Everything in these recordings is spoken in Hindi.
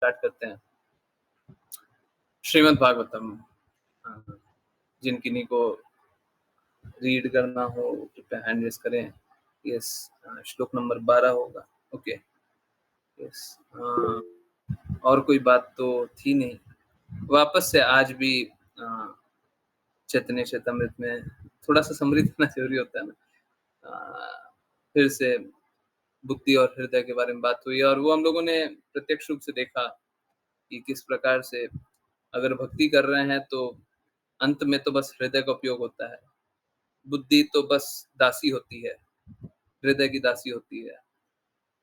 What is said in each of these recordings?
स्टार्ट करते हैं। श्रीमद् भागवतम। जिन किन्हीं को रीड करना हो कृपया हैंड रेज करें। यस, श्लोक नंबर 12 होगा। Okay, yes. और कोई बात तो थी नहीं। वापस से आज भी चैतन्य चेतामृत में थोड़ा सा समृद्ध होना जरूरी होता है ना। फिर से बुद्धि और हृदय के बारे में बात हुई और वो हम लोगों ने प्रत्यक्ष रूप से देखा कि किस प्रकार से अगर भक्ति कर रहे हैं तो अंत में तो बस हृदय का उपयोग होता है, बुद्धि तो बस दासी होती है, हृदय की दासी होती है।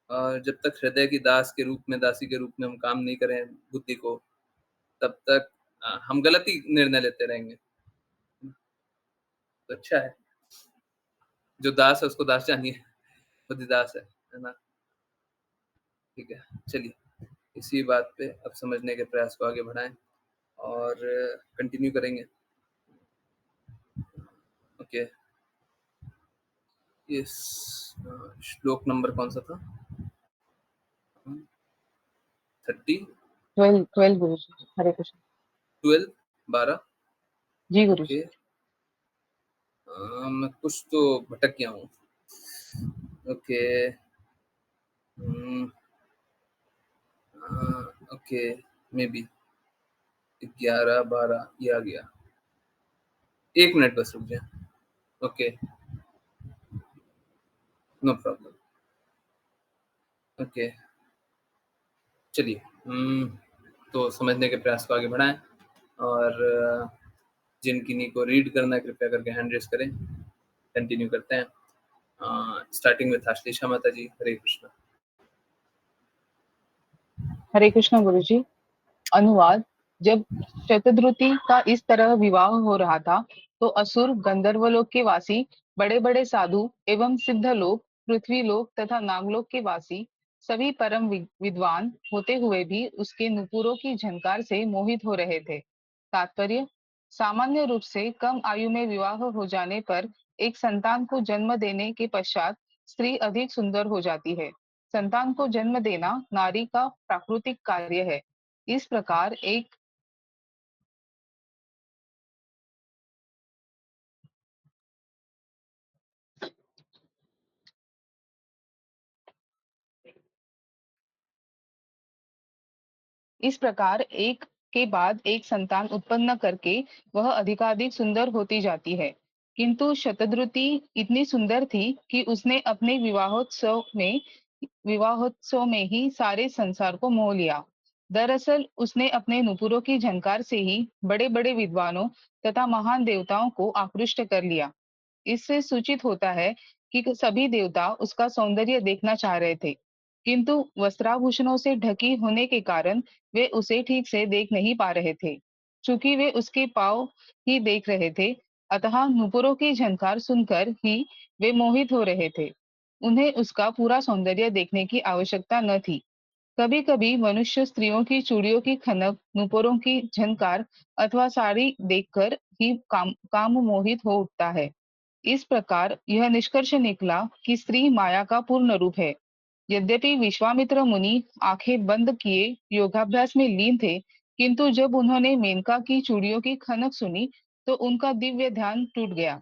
और जब तक हृदय की दासी के रूप में हम काम नहीं करें बुद्धि को, तब तक हम गलत ही निर्णय लेते रहेंगे। तो अच्छा है, जो दास है उसको दास जानिए, बुद्धि दास है ना। ठीक है, चलिए इसी बात पे अब समझने के प्रयास को आगे बढ़ाएं और कंटिन्यू करेंगे। Okay, yes. श्लोक नंबर कौन सा था? 30 12 गुरु जी। हरे कृष्ण। 12 जी गुरु ओके। जी। मैं कुछ तो भटक गया हूँ। ओके, ओके, मे बी 11 12 ये आ गया। 1 मिनट बस रुक जाए। Okay, no problem. ओके, चलिए तो समझने के प्रयास को आगे बढ़ाएं और जिन किन्हीं को रीड करना है कृपया करके हैंड रेज करें। कंटिन्यू करते हैं, स्टार्टिंग विद आश्लेषा माता जी। हरे कृष्णा। हरे कृष्ण गुरु जी। अनुवाद। जब शतद्रुति का इस तरह विवाह हो रहा था तो असुर, गंधर्वलोक के वासी, बड़े बड़े साधु एवं सिद्ध लोग, पृथ्वी लोक तथा नागलोक के वासी सभी परम विद्वान होते हुए भी उसके नुपुरों की झंकार से मोहित हो रहे थे। तात्पर्य। सामान्य रूप से कम आयु में विवाह हो जाने पर एक संतान को जन्म देने के पश्चात स्त्री अधिक सुंदर हो जाती है। संतान को जन्म देना नारी का प्राकृतिक कार्य है। इस प्रकार एक के बाद एक संतान उत्पन्न करके वह अधिकाधिक सुंदर होती जाती है। किंतु शतद्रुति इतनी सुंदर थी कि उसने अपने विवाहोत्सव में ही सारे संसार को मोह लिया। दरअसल उसने अपने नुपुरों की झंकार से ही बड़े बड़े विद्वानों तथा महान देवताओं को आकृष्ट कर लिया। इससे सूचित होता है कि सभी देवता उसका सौंदर्य देखना चाह रहे थे, किंतु वस्त्राभूषणों से ढकी होने के कारण वे उसे ठीक से देख नहीं पा रहे थे। चूंकि वे उसके पांव ही देख रहे थे, अतः नुपुरों की झंकार सुनकर ही वे मोहित हो रहे थे। उन्हें उसका पूरा सौंदर्य देखने की आवश्यकता न थी। कभी कभी मनुष्य स्त्रियों की चूड़ियों की खनक, नुपुरों की झनकार अथवा साड़ी देखकर ही काम मोहित हो उठता है। इस प्रकार यह निष्कर्ष निकला कि स्त्री माया का पूर्ण रूप है। यद्यपि विश्वामित्र मुनि आंखें बंद किए योगाभ्यास में लीन थे, किंतु जब उन्होंने मेनका की चूड़ियों की खनक सुनी तो उनका दिव्य ध्यान टूट गया।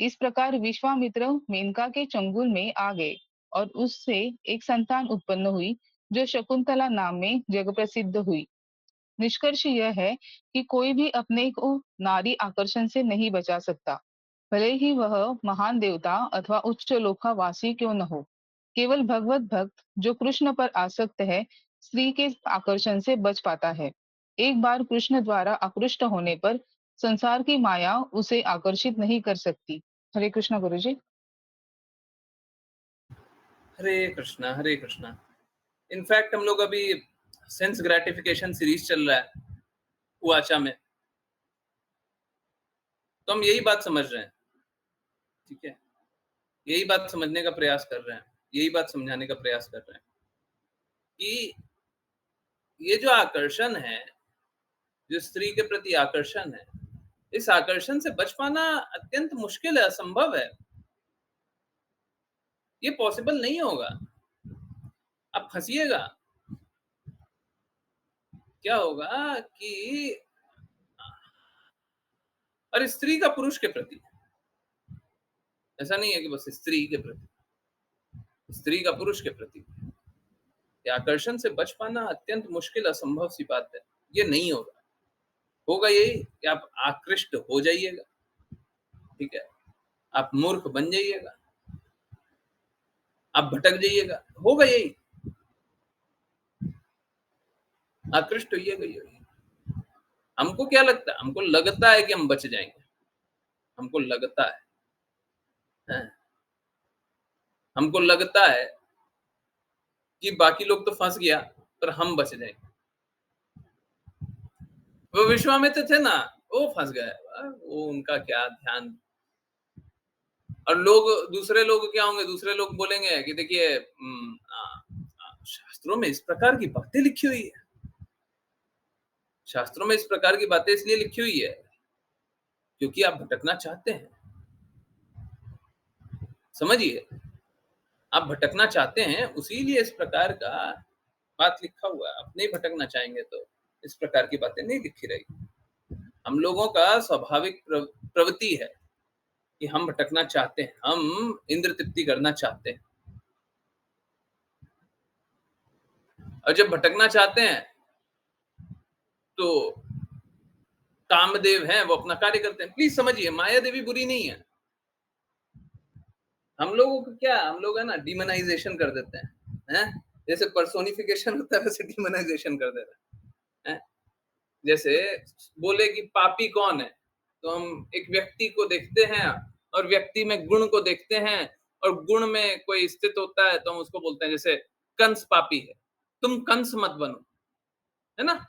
इस प्रकार विश्वामित्र मेनका के चंगुल में आ गए और उससे एक संतान उत्पन्न हुई जो शकुंतला नाम में जग प्रसिद्ध हुई। निष्कर्ष यह है कि कोई भी अपने को नारी आकर्षण से नहीं बचा सकता, भले ही वह महान देवता अथवा उच्च लोकावासी क्यों न हो। केवल भगवत भक्त जो कृष्ण पर आसक्त है, स्त्री के आकर्षण से बच पाता है। एक बार कृष्ण द्वारा आकृष्ट होने पर संसार की माया उसे आकर्षित नहीं कर सकती। हरे कृष्ण गुरु जी। हरे कृष्णा, हरे कृष्णा। इनफैक्ट हम लोग अभी सेंस ग्रेटिफिकेशन सीरीज चल रहा है उवाचा में, तो हम यही बात समझ रहे हैं। ठीक है, यही बात समझने का प्रयास कर रहे हैं, यही बात समझाने का प्रयास कर रहे हैं कि ये जो आकर्षण है, जो स्त्री के प्रति आकर्षण है, इस आकर्षण से बच पाना अत्यंत मुश्किल है, असंभव है। ये पॉसिबल नहीं होगा। आप फंसिएगा, क्या होगा कि और स्त्री का पुरुष के प्रति, ऐसा नहीं है कि बस स्त्री के प्रति, स्त्री का पुरुष के प्रति। ये आकर्षण से बच पाना अत्यंत मुश्किल, असंभव सी बात है। ये नहीं होगा। होगा यही कि आप आकृष्ट हो जाइएगा, ठीक है? आप मूर्ख बन जाइएगा, आप भटक जाइएगा, होगा यही। आकृष्ट होइएगा यही। हमको क्या लगता है? हमको लगता है कि हम बच जाएँगे, हमको लगता है? हमको लगता है कि बाकी लोग तो फँस गया, पर हम बच जाएँगे। वो विश्वामित्र थे ना, वो फँस गए। वो उनका क्या ध्यान। और लोग, दूसरे लोग क्या होंगे? दूसरे लोग बोलेंगे कि देखिए शास्त्रों में इस प्रकार की बातें लिखी हुई है। शास्त्रों में इस प्रकार की बातें इसलिए लिखी हुई है, क्योंकि आप भटकना चाहते हैं। समझिए, आप भटकना चाहते हैं, उसीलिए इस प्रकार का बात लिखा हुआ है। आप नहीं भटकना चाहेंगे तो इस प्रकार की बातें नहीं लिखी रहेगी। हम लोगों का स्वाभाविक प्रवृत्ति है कि हम भटकना चाहते हैं, हम इंद्र तृप्ति करना चाहते हैं। और जब भटकना चाहते हैं, तो कामदेव हैं, वो अपना कार्य करते हैं। प्लीज़ समझिए, माया देवी बुरी नहीं है। हम लोगों को क्या, हम लोग है ना डिमोनाइज़ेशन कर देते हैं, हैं? जैसे पर्सोनिफिकेशन होता है, वैसे डिमोनाइज़ेशन कर देते हैं, हैं? जैसे बोले कि पापी कौन है? तो हम एक व्यक्ति को देखते हैं और व्यक्ति में गुण को देखते हैं, और गुण में कोई स्थित होता है तो हम उसको बोलते हैं, जैसे कंस पापी है, तुम कंस मत बनो, है ना?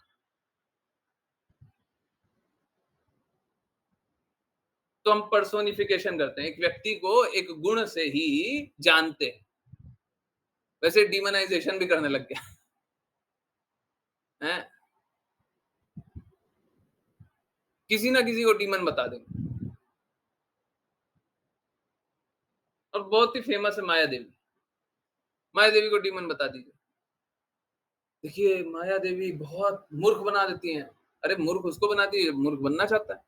तो हम पर्सोनिफिकेशन करते हैं, एक व्यक्ति को एक गुण से ही जानते हैं। वैसे डिमोनाइज़ेशन भी करने लग गया, हैं? किसी ना किसी को डीमन बता देंगे। और बहुत ही फेमस है माया देवी। माया देवी को डीमन बता दीजिए। देखिए, माया देवी बहुत मूर्ख बना देती हैं। अरे मूर्ख उसको बनाती है, मूर्ख बनना चाहता है।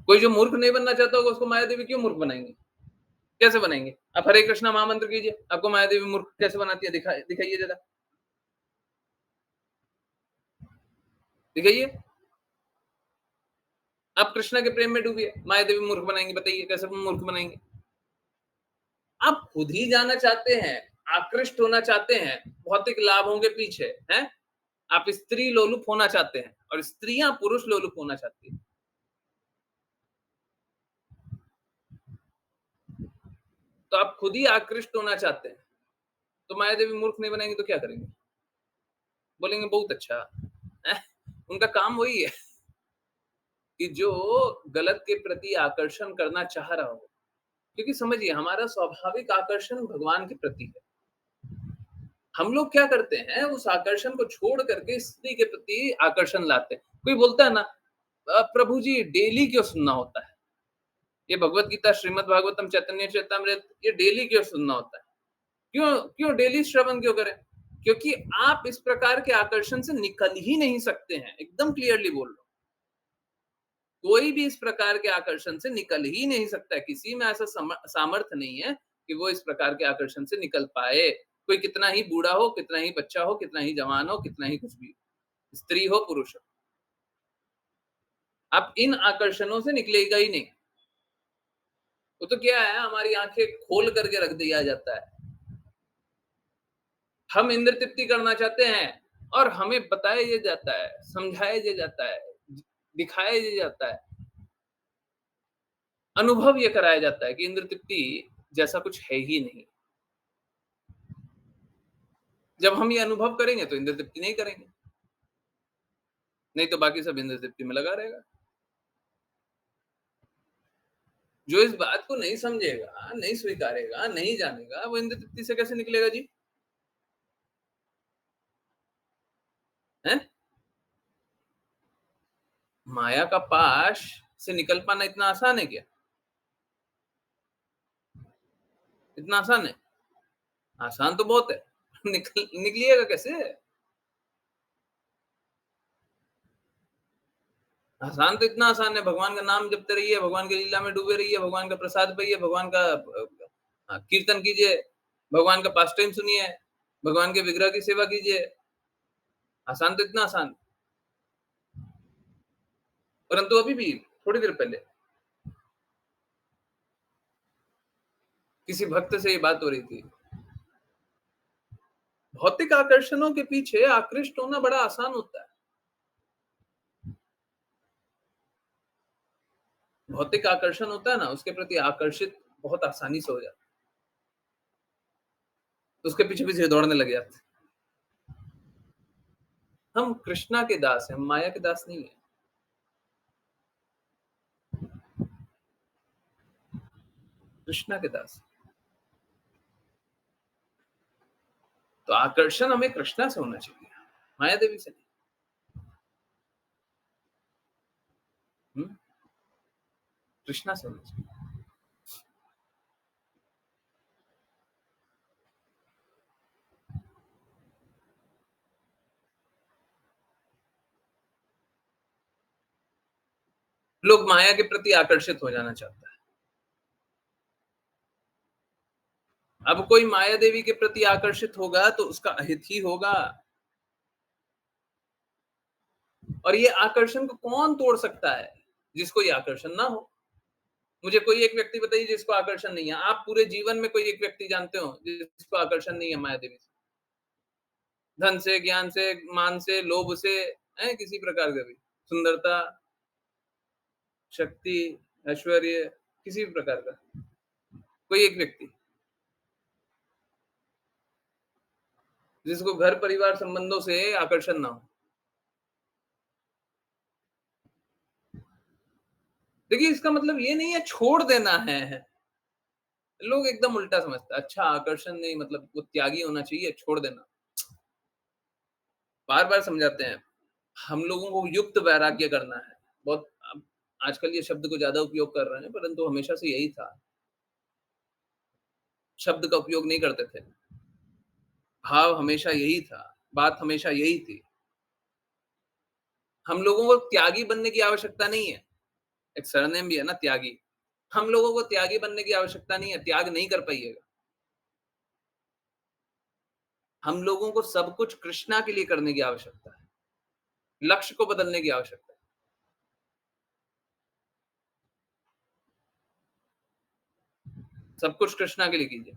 कोई जो मूर्ख नहीं बनना चाहता होगा, उसको माया देवी क्यों मूर्ख बनाएँगे? कैसे बनाएँगे? आप हरे कृष्णा महामंत्र कीजिए, आपको माया देवी मूर्ख कैसे बनाती है, दिखाइए ज़रा, दिखाइए। आप कृष्णा के प्रेम में डूबिए, माया देवी मूर्ख बनाएँगी, बताइए कैसे मूर्ख बनाएँगी? आप खुद ही जाना चाहते हैं, आकृष्ट होना चाहते हैं, भौतिक लाभों के पीछे, हैं? आप स्त्री लोलुप होना चाहते हैं और स्त्रियाँ पुरुष लोलुप होना चाहती हैं। तो आप खुद ही आकृष्ट होना चाहते हैं, तो माया देवी मूर्ख नहीं बनाएँगी तो क्या करेंगे? बोलेंगे बहुत अच्छा, हैं? उनका काम वही है कि जो गलत के प्रति आकर्षण करना चाह रहा हो। क्योंकि समझिए, हमारा स्वाभाविक आकर्षण भगवान के प्रति है। हम लोग क्या करते हैं, उस आकर्षण को छोड़ करके स्त्री के प्रति आकर्षण लाते हैं। कोई बोलता है ना, प्रभु जी डेली क्यों सुनना होता है? ये भगवत गीता, श्रीमद् भागवतम, चैतन्य चरितमृत, ये डेली क्यों सुनना होता है? क्यों क्यों डेली श्रवण क्यों करें? क्योंकि आप इस प्रकार के आकर्षण से निकल ही नहीं सकते हैं। एकदम क्लियरली बोल रहा हूँ। कोई भी इस प्रकार के आकर्षण से निकल ही नहीं सकता है। किसी में ऐसा सामर्थ्य नहीं है कि वो इस प्रकार के आकर्षण से निकल पाए। कोई कितना ही बूढ़ा हो, कितना ही बच्चा हो, कितना ही जवान हो, कितना ही कुछ भी हो, स्त्री हो, पुरुष हो, आप इन आकर्षणों से निकलेगा ही नहीं। वो तो क्या है, हमारी आंखें खोल करके रख दिया जाता है। हम इंद्र तृप्ति करना चाहते हैं और हमें बताया ये जाता है, समझाया ये जाता है, दिखाया ये जाता है, अनुभव ये कराया जाता है कि इंद्र तृप्ति जैसा कुछ है ही नहीं। जब हम ये अनुभव करेंगे तो इंद्र तृप्ति नहीं करेंगे, नहीं तो बाकी सब इंद्र तृप्ति में लगा रहेगा। जो इस बात को नहीं समझेगा, नहीं स्वीकारेगा, नहीं जानेगा, वो इंद्र तृप्ति से कैसे निकलेगा जी? हैं? माया का पाश से निकल पाना इतना आसान है क्या? इतना आसान है? आसान तो बहुत है। निकलिएगा कैसे? आसान तो इतना आसान है, भगवान का नाम जपते रहिए, भगवान की लीला में डूबे रहिए, भगवान का प्रसाद पाइए, भगवान का कीर्तन कीजिए, भगवान का पास टाइम सुनिए, भगवान के विग्रह की सेवा कीजिए। आसान तो इतना आसान। परंतु अभी भी थोड़ी देर पहले किसी भक्त से ये बात हो रही थी। भौतिक आकर्षणों के पीछे आकृष्ट होना बड़ा आसान होता है। भौतिक आकर्षण होता है ना, उसके प्रति आकर्षित बहुत आसानी से हो जाता है। तो उसके पीछे-पीछे दौड़ने लग जाते हैं। हम कृष्णा के दास हैं, हम माया के दास नहीं हैं। कृष्णा के दास। तो आकर्षण हमें कृष्णा से होना चाहिए, माया देवी से नहीं। हुँ? कृष्णा से होना चाहिए। लोग माया के प्रति आकर्षित हो जाना चाहता है। अब कोई माया देवी के प्रति आकर्षित होगा तो उसका अहित ही होगा। और ये आकर्षण को कौन तोड़ सकता है? जिसको ये आकर्षण ना हो। मुझे कोई एक व्यक्ति बताइए जिसको आकर्षण नहीं है। आप पूरे जीवन में कोई एक व्यक्ति जानते हो जिसको आकर्षण नहीं है माया देवी से? धन से, ज्ञान से, मान से, लोभ से, हैं किसी प्रकार का भी। सुंदरता, शक्ति, ऐश्वर्य, किसी भी प्रकार का। कोई एक व्यक्ति जिसको घर परिवार संबंधों से आकर्षण ना हो। देखिए इसका मतलब ये नहीं है छोड़ देना है। लोग एकदम उल्टा समझते हैं। अच्छा आकर्षण नहीं मतलब वो त्यागी होना चाहिए, छोड़ देना। बार-बार समझाते हैं। हम लोगों को युक्त वैराग्य करना है। बहुत अब आजकल ये शब्द को ज़्यादा उपयोग कर रहे हैं, परंतु हमेशा से यही था। शब्द का उपयोग नहीं करते थे। भाव हमेशा यही था, बात हमेशा यही थी। हम लोगों को त्यागी बनने की आवश्यकता नहीं है। एक सरनेम भी है ना त्यागी। हम लोगों को त्यागी बनने की आवश्यकता नहीं है, त्याग नहीं कर पाइएगा। हम लोगों को सब कुछ कृष्णा के लिए करने की आवश्यकता है। लक्ष्य को बदलने की आवश्यकता है। सब कुछ कृष्णा के लिए कीजिए।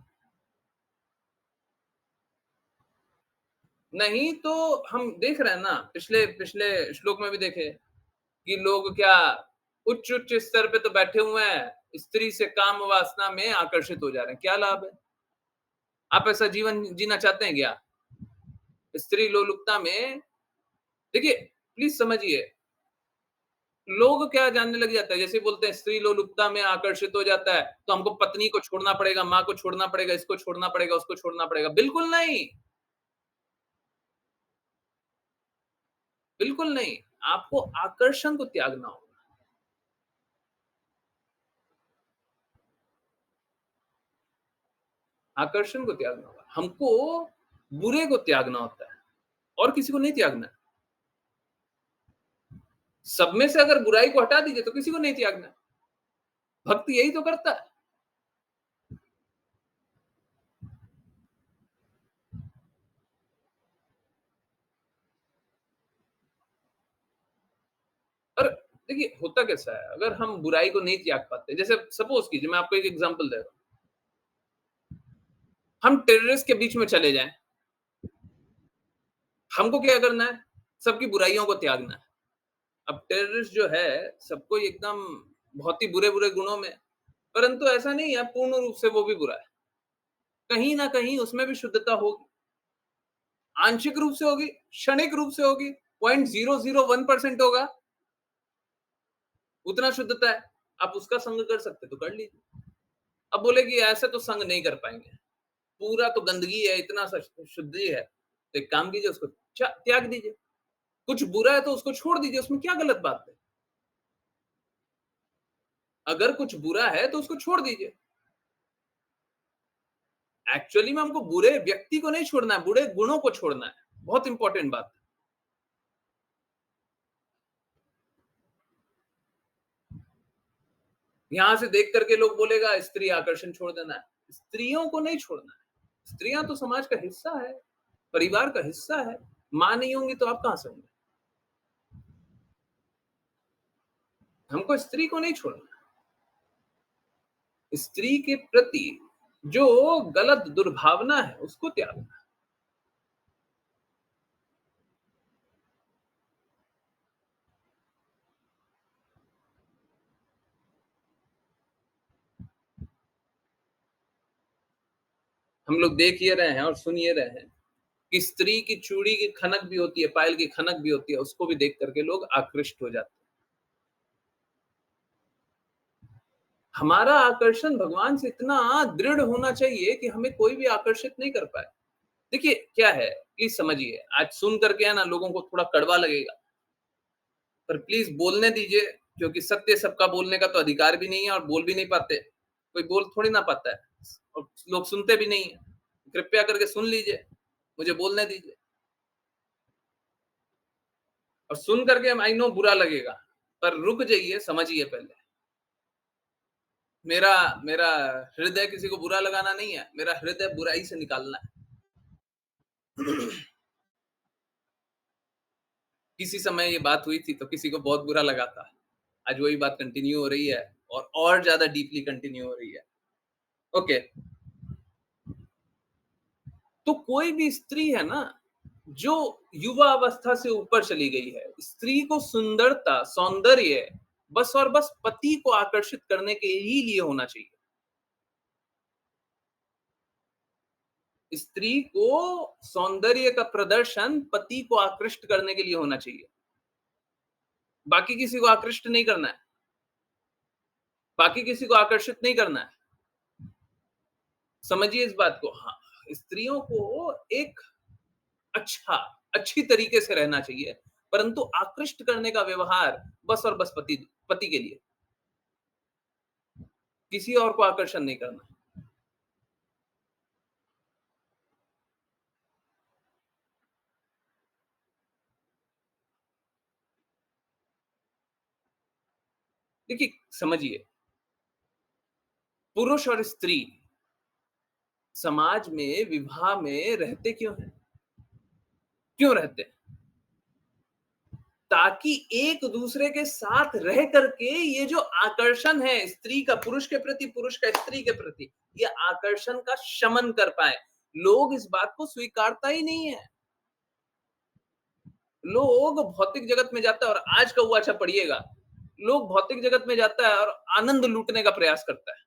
नहीं तो हम देख रहे हैं ना, पिछले पिछले श्लोक में भी देखे कि लोग क्या उच्च-उच्च स्तर पे तो बैठे हुए हैं, स्त्री से काम वासना में आकर्षित हो जा रहे हैं। क्या लाभ है? आप ऐसा जीवन जीना चाहते हैं क्या? स्त्री लोलुपता में देखिए, प्लीज़ समझिए, लोग क्या जानने लग जाता है, जैसे बोलते हैं स्त्री लोलुपता में आकर्षित हो जाता है, तो हमको पत्नी को छोड़ना पड़ेगा, माँ को छोड़ना पड़ेगा, इसको छोड़ना पड़ेगा, उसको छोड़ना पड़ेगा। बिल्कुल नहीं, बिल्कुल नहीं। आपको आकर्षण को त्यागना होगा। आकर्षण को त्यागना होगा। हमको बुरे को त्यागना होता है और किसी को नहीं त्यागना है। सब में से अगर बुराई को हटा दीजिए तो किसी को नहीं त्यागना है। भक्त यही तो करता है। और देखिए होता कैसा है, अगर हम बुराई को नहीं त्याग पाते, जैसे सपोज़ कीजिए मैं आपको एक एग्ज़ाम्पल दे रहा हूँ। हम टेररिस्ट के बीच में चले जाएँ, हमको क्या करना है? सबकी बुराइयों को त्यागना है। अब टेररिस्ट जो है, सब कोई एकदम बहुत ही बुरे-बुरे गुणों में है, परंतु ऐसा नहीं है पूर्ण रूप से वो भी बुरा है। कहीं न कहीं उसमें भी शुद्धता होगी। आंशिक रूप से होगी, क्षणिक रूप से होगी, 0.001% होगा, उतना शुद्धता है। आप उसका संग कर सकते तो कर लीजिए। अब बोले कि ऐसे तो संग नहीं कर पाएँगे, पूरा तो गंदगी है, इतना स शुद्धि है, तो एक काम कीजिए उसको त्याग दीजिए। कुछ बुरा है तो उसको छोड़ दीजिए, उसमें क्या गलत बात है? अगर कुछ बुरा है तो उसको छोड़ दीजिए। एक्चुअली में हमको बुरे व्यक्ति को नहीं छोड़ना है, बुरे गुणों को छोड़ना है। बहुत इंपॉर्टेंट बात। यहां से देख करके लोग बोलेगा स्त्री आकर्षण छोड़ देना है। स्त्रियों को नहीं छोड़ना है। स्त्रियां तो समाज का हिस्सा है, परिवार का हिस्सा है। मां नहीं होंगी तो आप कहां से होंगे? हमको स्त्री को नहीं छोड़ना। स्त्री के प्रति जो गलत दुर्भावना है उसको त्यागना। हम लोग देख ये रहे हैं और सुन ये रहे हैं कि स्त्री की चूड़ी की खनक भी होती है, पायल की खनक भी होती है, उसको भी देख करके लोग आकृष्ट हो जाते हैं। हमारा आकर्षण भगवान से इतना दृढ़ होना चाहिए कि हमें कोई भी आकर्षित नहीं कर पाए। देखिए क्या है, प्लीज समझिए, आज सुन करके है ना लोगों को थोड़ा कड़वा लगेगा, पर प्लीज बोलने दीजिए, क्योंकि सत्य सबका बोलने का तो अधिकार भी नहीं है और बोल भी नहीं पाते। कोई बोल थोड़ी ना पाता है और लोग सुनते भी नहीं है। कृपया करके सुन लीजिए, मुझे बोलने दीजिए। और सुन करके आई नो बुरा लगेगा, पर रुक जाइए, समझिए पहले। मेरा मेरा हृदय किसी को बुरा लगाना नहीं है, मेरा हृदय बुराई से निकालना है। किसी समय ये बात हुई थी तो किसी को बहुत बुरा लगा था। आज वही बात कंटिन्यू हो रही है और ज़्यादा डीपली कंटिन्यू हो रही है। ओके, तो कोई भी स्त्री है ना, जो युवा अवस्था से ऊपर चली गई है, स्त्री को सुंदरता, सौंदर्य बस और बस पति को आकर्षित करने के ही लिए होना चाहिए। स्त्री को सौंदर्य का प्रदर्शन पति को आकृष्ट करने के लिए होना चाहिए। बाकी किसी को आकृष्ट नहीं करना है, बाकी किसी को आकर्षित नहीं करना है। समझिए इस बात को। हाँ, स्त्रियों को एक अच्छा अच्छी तरीके से रहना चाहिए, परंतु आकृष्ट करने का व्यवहार बस और बस पति पति के लिए, किसी और को आकर्षण नहीं करना। देखिए समझिए, पुरुष और स्त्री समाज में विवाह में रहते क्यों हैं? क्यों रहते हैं? ताकि एक दूसरे के साथ रह करके ये जो आकर्षण है स्त्री का पुरुष के प्रति, पुरुष का स्त्री के प्रति, ये आकर्षण का शमन कर पाए। लोग इस बात को स्वीकारता ही नहीं है। लोग भौतिक जगत में जाता है और आज का हुआ अच्छा पढ़िएगा, लोग भौतिक जगत में जाता है और आनंद लूटने का प्रयास करता है।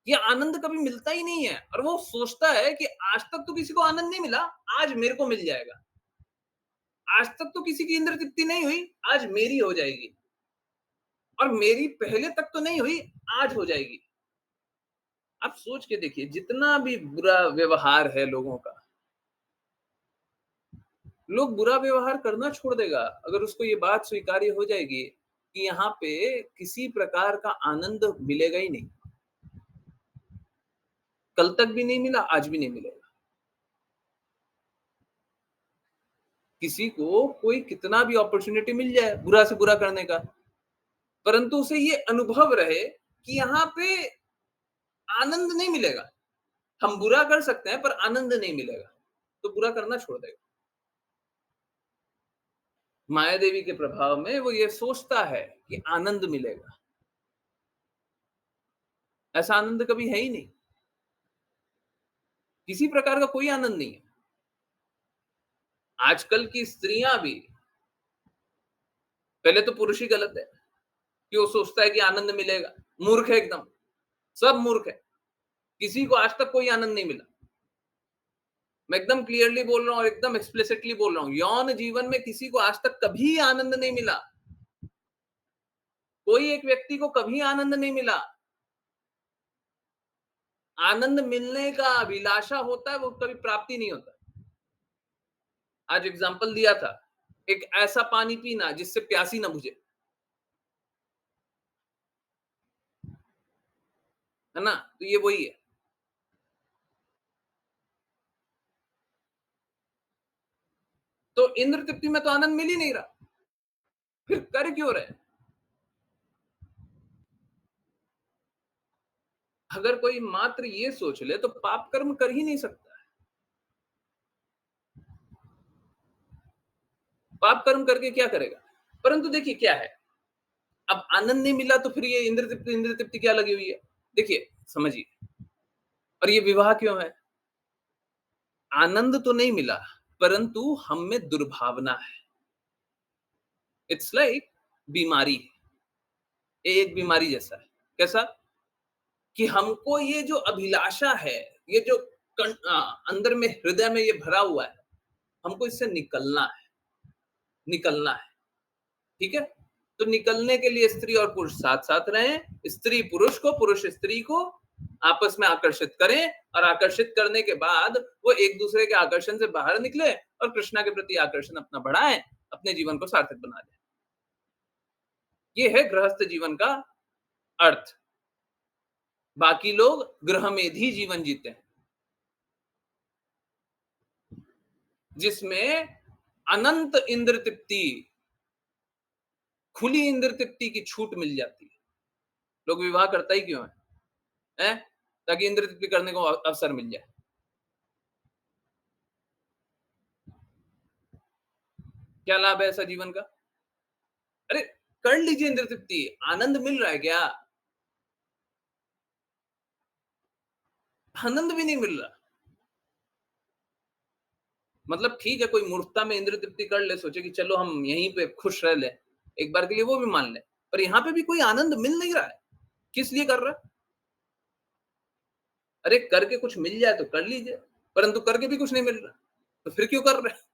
ये आनंद कभी मिलता ही नहीं है और वो सोचता है कि आज तक तो किसी को आनंद नहीं मिला, आज मेरे को मिल जाएगा। आज तक तो किसी की इंद्र तृप्ति नहीं हुई, आज मेरी हो जाएगी। और मेरी पहले तक तो नहीं हुई, आज हो जाएगी। आप सोच के देखिए, जितना भी बुरा व्यवहार है लोगों का, लोग बुरा व्यवहार करना छोड़ देगा अगर उसको ये बात स्वीकार्य हो जाएगी कि यहाँ पे किसी प्रकार का आनंद मिलेगा ही नहीं। कल तक भी नहीं मिला, आज भी नहीं मिलेगा। किसी को कोई कितना भी अपॉर्चुनिटी मिल जाए बुरा से बुरा करने का, परंतु उसे ये अनुभव रहे कि यहाँ पे आनंद नहीं मिलेगा। हम बुरा कर सकते हैं पर आनंद नहीं मिलेगा, तो बुरा करना छोड़ देगा। माया देवी के प्रभाव में वो ये सोचता है कि आनंद मिलेगा। ऐसा आनंद कभी है ही नहीं। किसी प्रकार का कोई आनंद नहीं है। आजकल की स्त्रियां भी, पहले तो पुरुष ही गलत है कि वो सोचता है कि आनंद मिलेगा। मूर्ख है एकदम, सब मूर्ख है। किसी को आज तक कोई आनंद नहीं मिला। मैं एकदम क्लियरली बोल रहा हूँ और एकदम एक्सप्लिसिटली बोल रहा हूँ, यौन जीवन में किसी को आज तक कभी आनंद नहीं मिला। कोई एक व्यक्ति को कभी आनंद नहीं मिला। आनंद मिलने का अभिलाषा होता है, वो कभी प्राप्ति नहीं होता। आज एग्जाम्पल दिया था, एक ऐसा पानी पीना जिससे प्यासी ना बुझे, है ना? तो ये वही है। इंद्र तृप्ति में तो आनंद मिल ही नहीं रहा, फिर कर क्यों रहे? अगर कोई मात्र ये सोच ले तो पाप कर्म कर ही नहीं सकता। पाप कर्म करके क्या करेगा? परंतु देखिए क्या है, अब आनंद नहीं मिला तो फिर ये इंद्र तृप्ति क्या लगी हुई है? देखिए, समझिए, और ये विवाह क्यों है? आनंद तो नहीं मिला, परंतु हम में दुर्भावना है। इट्स लाइक बीमारी, ये एक बीमारी जैसा है। कैसा? कि हमको ये जो अभिलाषा है, ये जो अंदर में हृदय में ये भरा हुआ है, हमको इससे निकलना है, निकलना है। ठीक है? तो निकलने के लिए स्त्री और पुरुष साथ-साथ रहें, स्त्री पुरुष को, पुरुष स्त्री को आपस में आकर्षित करें, और आकर्षित करने के बाद वो एक-दूसरे के आकर्षण से बाहर निकले और कृष्णा के प्रति आकर्षण अपना बढ़ाएँ, अपने जीवन को सार्थक बना लें। ये है गृहस्थ जीवन का अर्थ। बाकी लोग गृहमेधी जीवन जीते हैं, जिसमें अनंत इंद्र तृप्ति, खुली इंद्र तृप्ति की छूट मिल जाती है। लोग विवाह करता ही क्यों है? ताकि इंद्र तृप्ति करने को अवसर मिल जाए। क्या लाभ है ऐसा जीवन का? अरे कर लीजिए इंद्र तृप्ति, आनंद मिल रहा है क्या? आनंद भी नहीं मिल रहा। मतलब ठीक है, कोई मूर्खता में इंद्र तृप्ति कर ले, सोचे कि चलो हम यहीं पे खुश रह ले, एक बार के लिए वो भी मान ले, पर यहाँ पे भी कोई आनंद मिल नहीं रहा है। किस लिए कर रहा है? अरे करके कुछ मिल जाए तो कर लीजिए, परंतु करके भी कुछ नहीं मिल रहा, तो फिर क्यों कर रहे हैं?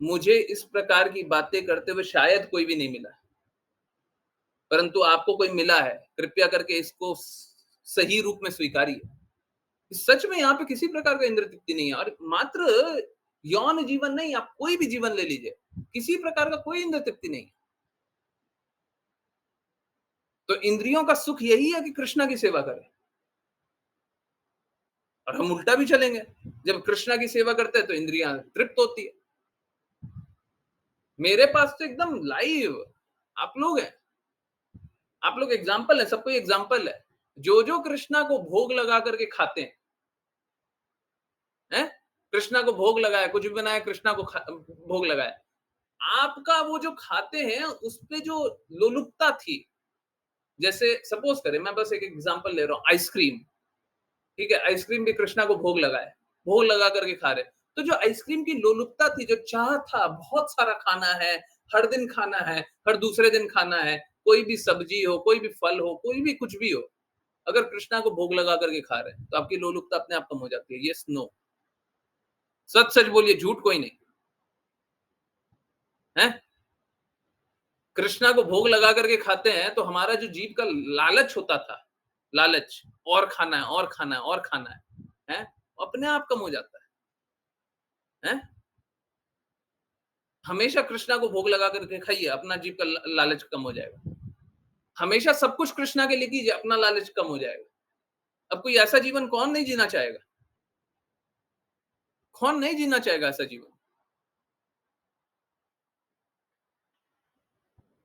मुझे इस प्रकार की बातें करते हुए शायद कोई भी नहीं मिला, परंतु आपको कोई मिला है, कृपया करके इसको सही रूप में स्वीकारिए। सच में यहाँ पे किसी प्रकार का इंद्र तृप्ति नहीं है, और मात्र यौन जीवन नहीं, आप कोई भी जीवन ले लीजिए, किसी प्रकार का कोई इंद्र तृप्ति नहीं है। तो इंद्रियों का सुख यही है कि कृष्णा की सेवा करें, और हम उल्टा भी चलेंगे, जब कृष्णा की सेवा करते हैं तो इंद्रियां तृप्त होती है। मेरे पास तो एकदम लाइव आप लोग हैं, आप लोग एग्जाम्पल है, सबको एग्जाम्पल है। जो जो कृष्णा को भोग लगा करके खाते हैं, कृष्णा को भोग लगाया, कुछ भी बनाया, कृष्णा को भोग लगाया, आपका वो जो खाते हैं उस पे जो लोलुपता थी, जैसे सपोज करें, मैं बस एक एग्जांपल ले रहा हूँ, आइसक्रीम, ठीक है, आइसक्रीम भी कृष्णा को भोग लगाए, भोग लगा करके खा रहे, तो जो आइसक्रीम की लोलुपता थी, जो चाह था बहुत सारा खाना है, हर दिन खाना है, हर दूसरे दिन खाना है, कोई भी सब्जी हो, कोई भी फल हो, कोई भी कुछ भी हो, अगर कृष्णा को भोग लगा करके खा रहे हैं तो आपकी लोलुपता अपने आप कम हो जाती है। Yes no? सच सच बोलिए, झूठ कोई नहीं है। कृष्णा को भोग लगा करके खाते हैं तो हमारा जो जीव का लालच होता था, लालच, और खाना है और खाना है और खाना है, अपने आप कम हो जाता है। हमेशा कृष्णा को भोग लगा करके खाइए, अपना जीव का लालच कम हो जाएगा। हमेशा सब कुछ कृष्णा के लिए कीजिए, अपना लालच कम हो जाएगा। अब कोई ऐसा जीवन कौन नहीं जीना चाहेगा? कौन नहीं जीना चाहेगा ऐसा जीवन?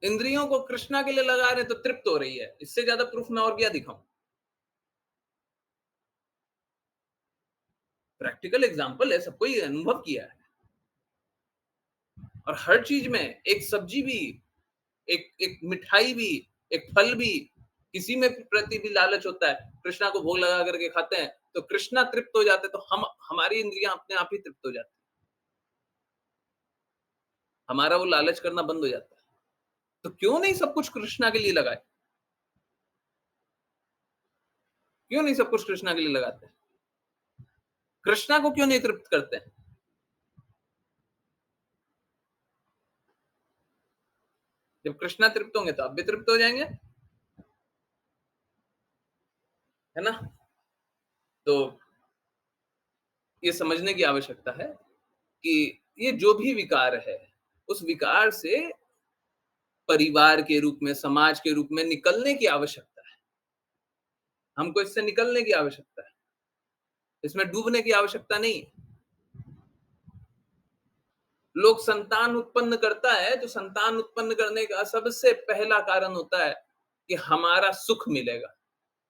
इंद्रियों को कृष्णा के लिए लगा रहे तो तृप्त हो रही है, इससे ज्यादा प्रूफ मैं और क्या दिखाऊं? प्रैक्टिकल एग्जांपल है, सबको ये अनुभव किया है। और हर चीज में, एक सब्जी भी, एक एक मिठाई भी, एक फल भी, किसी में प्रति भी लालच होता है। कृष्णा को भोग लगा करके खाते हैं तो कृष्णा तृप्त हो जाते, तो हम, हमारी इंद्रियां अपने आप ही तृप्त हो जाती, हमारा वो लालच करना बंद हो जाता है। तो क्यों नहीं सब कुछ कृष्णा के लिए लगाए? क्यों नहीं सब कुछ कृष्णा के लिए लगाते हैं? कृष्णा को क्यों नहीं तृप्त करते हैं? जब कृष्णा तृप्त होंगे तो आप भी तृप्त हो जाएंगे, है ना? तो ये समझने की आवश्यकता है कि ये जो भी विकार है, उस विकार से परिवार के रूप में, समाज के रूप में निकलने की आवश्यकता है। हमको इससे निकलने की आवश्यकता है। इसमें डूबने की आवश्यकता नहीं है। लोग संतान उत्पन्न करता है, तो संतान उत्पन्न करने का सबसे पहला कारण होता है कि हमारा सुख मिलेगा,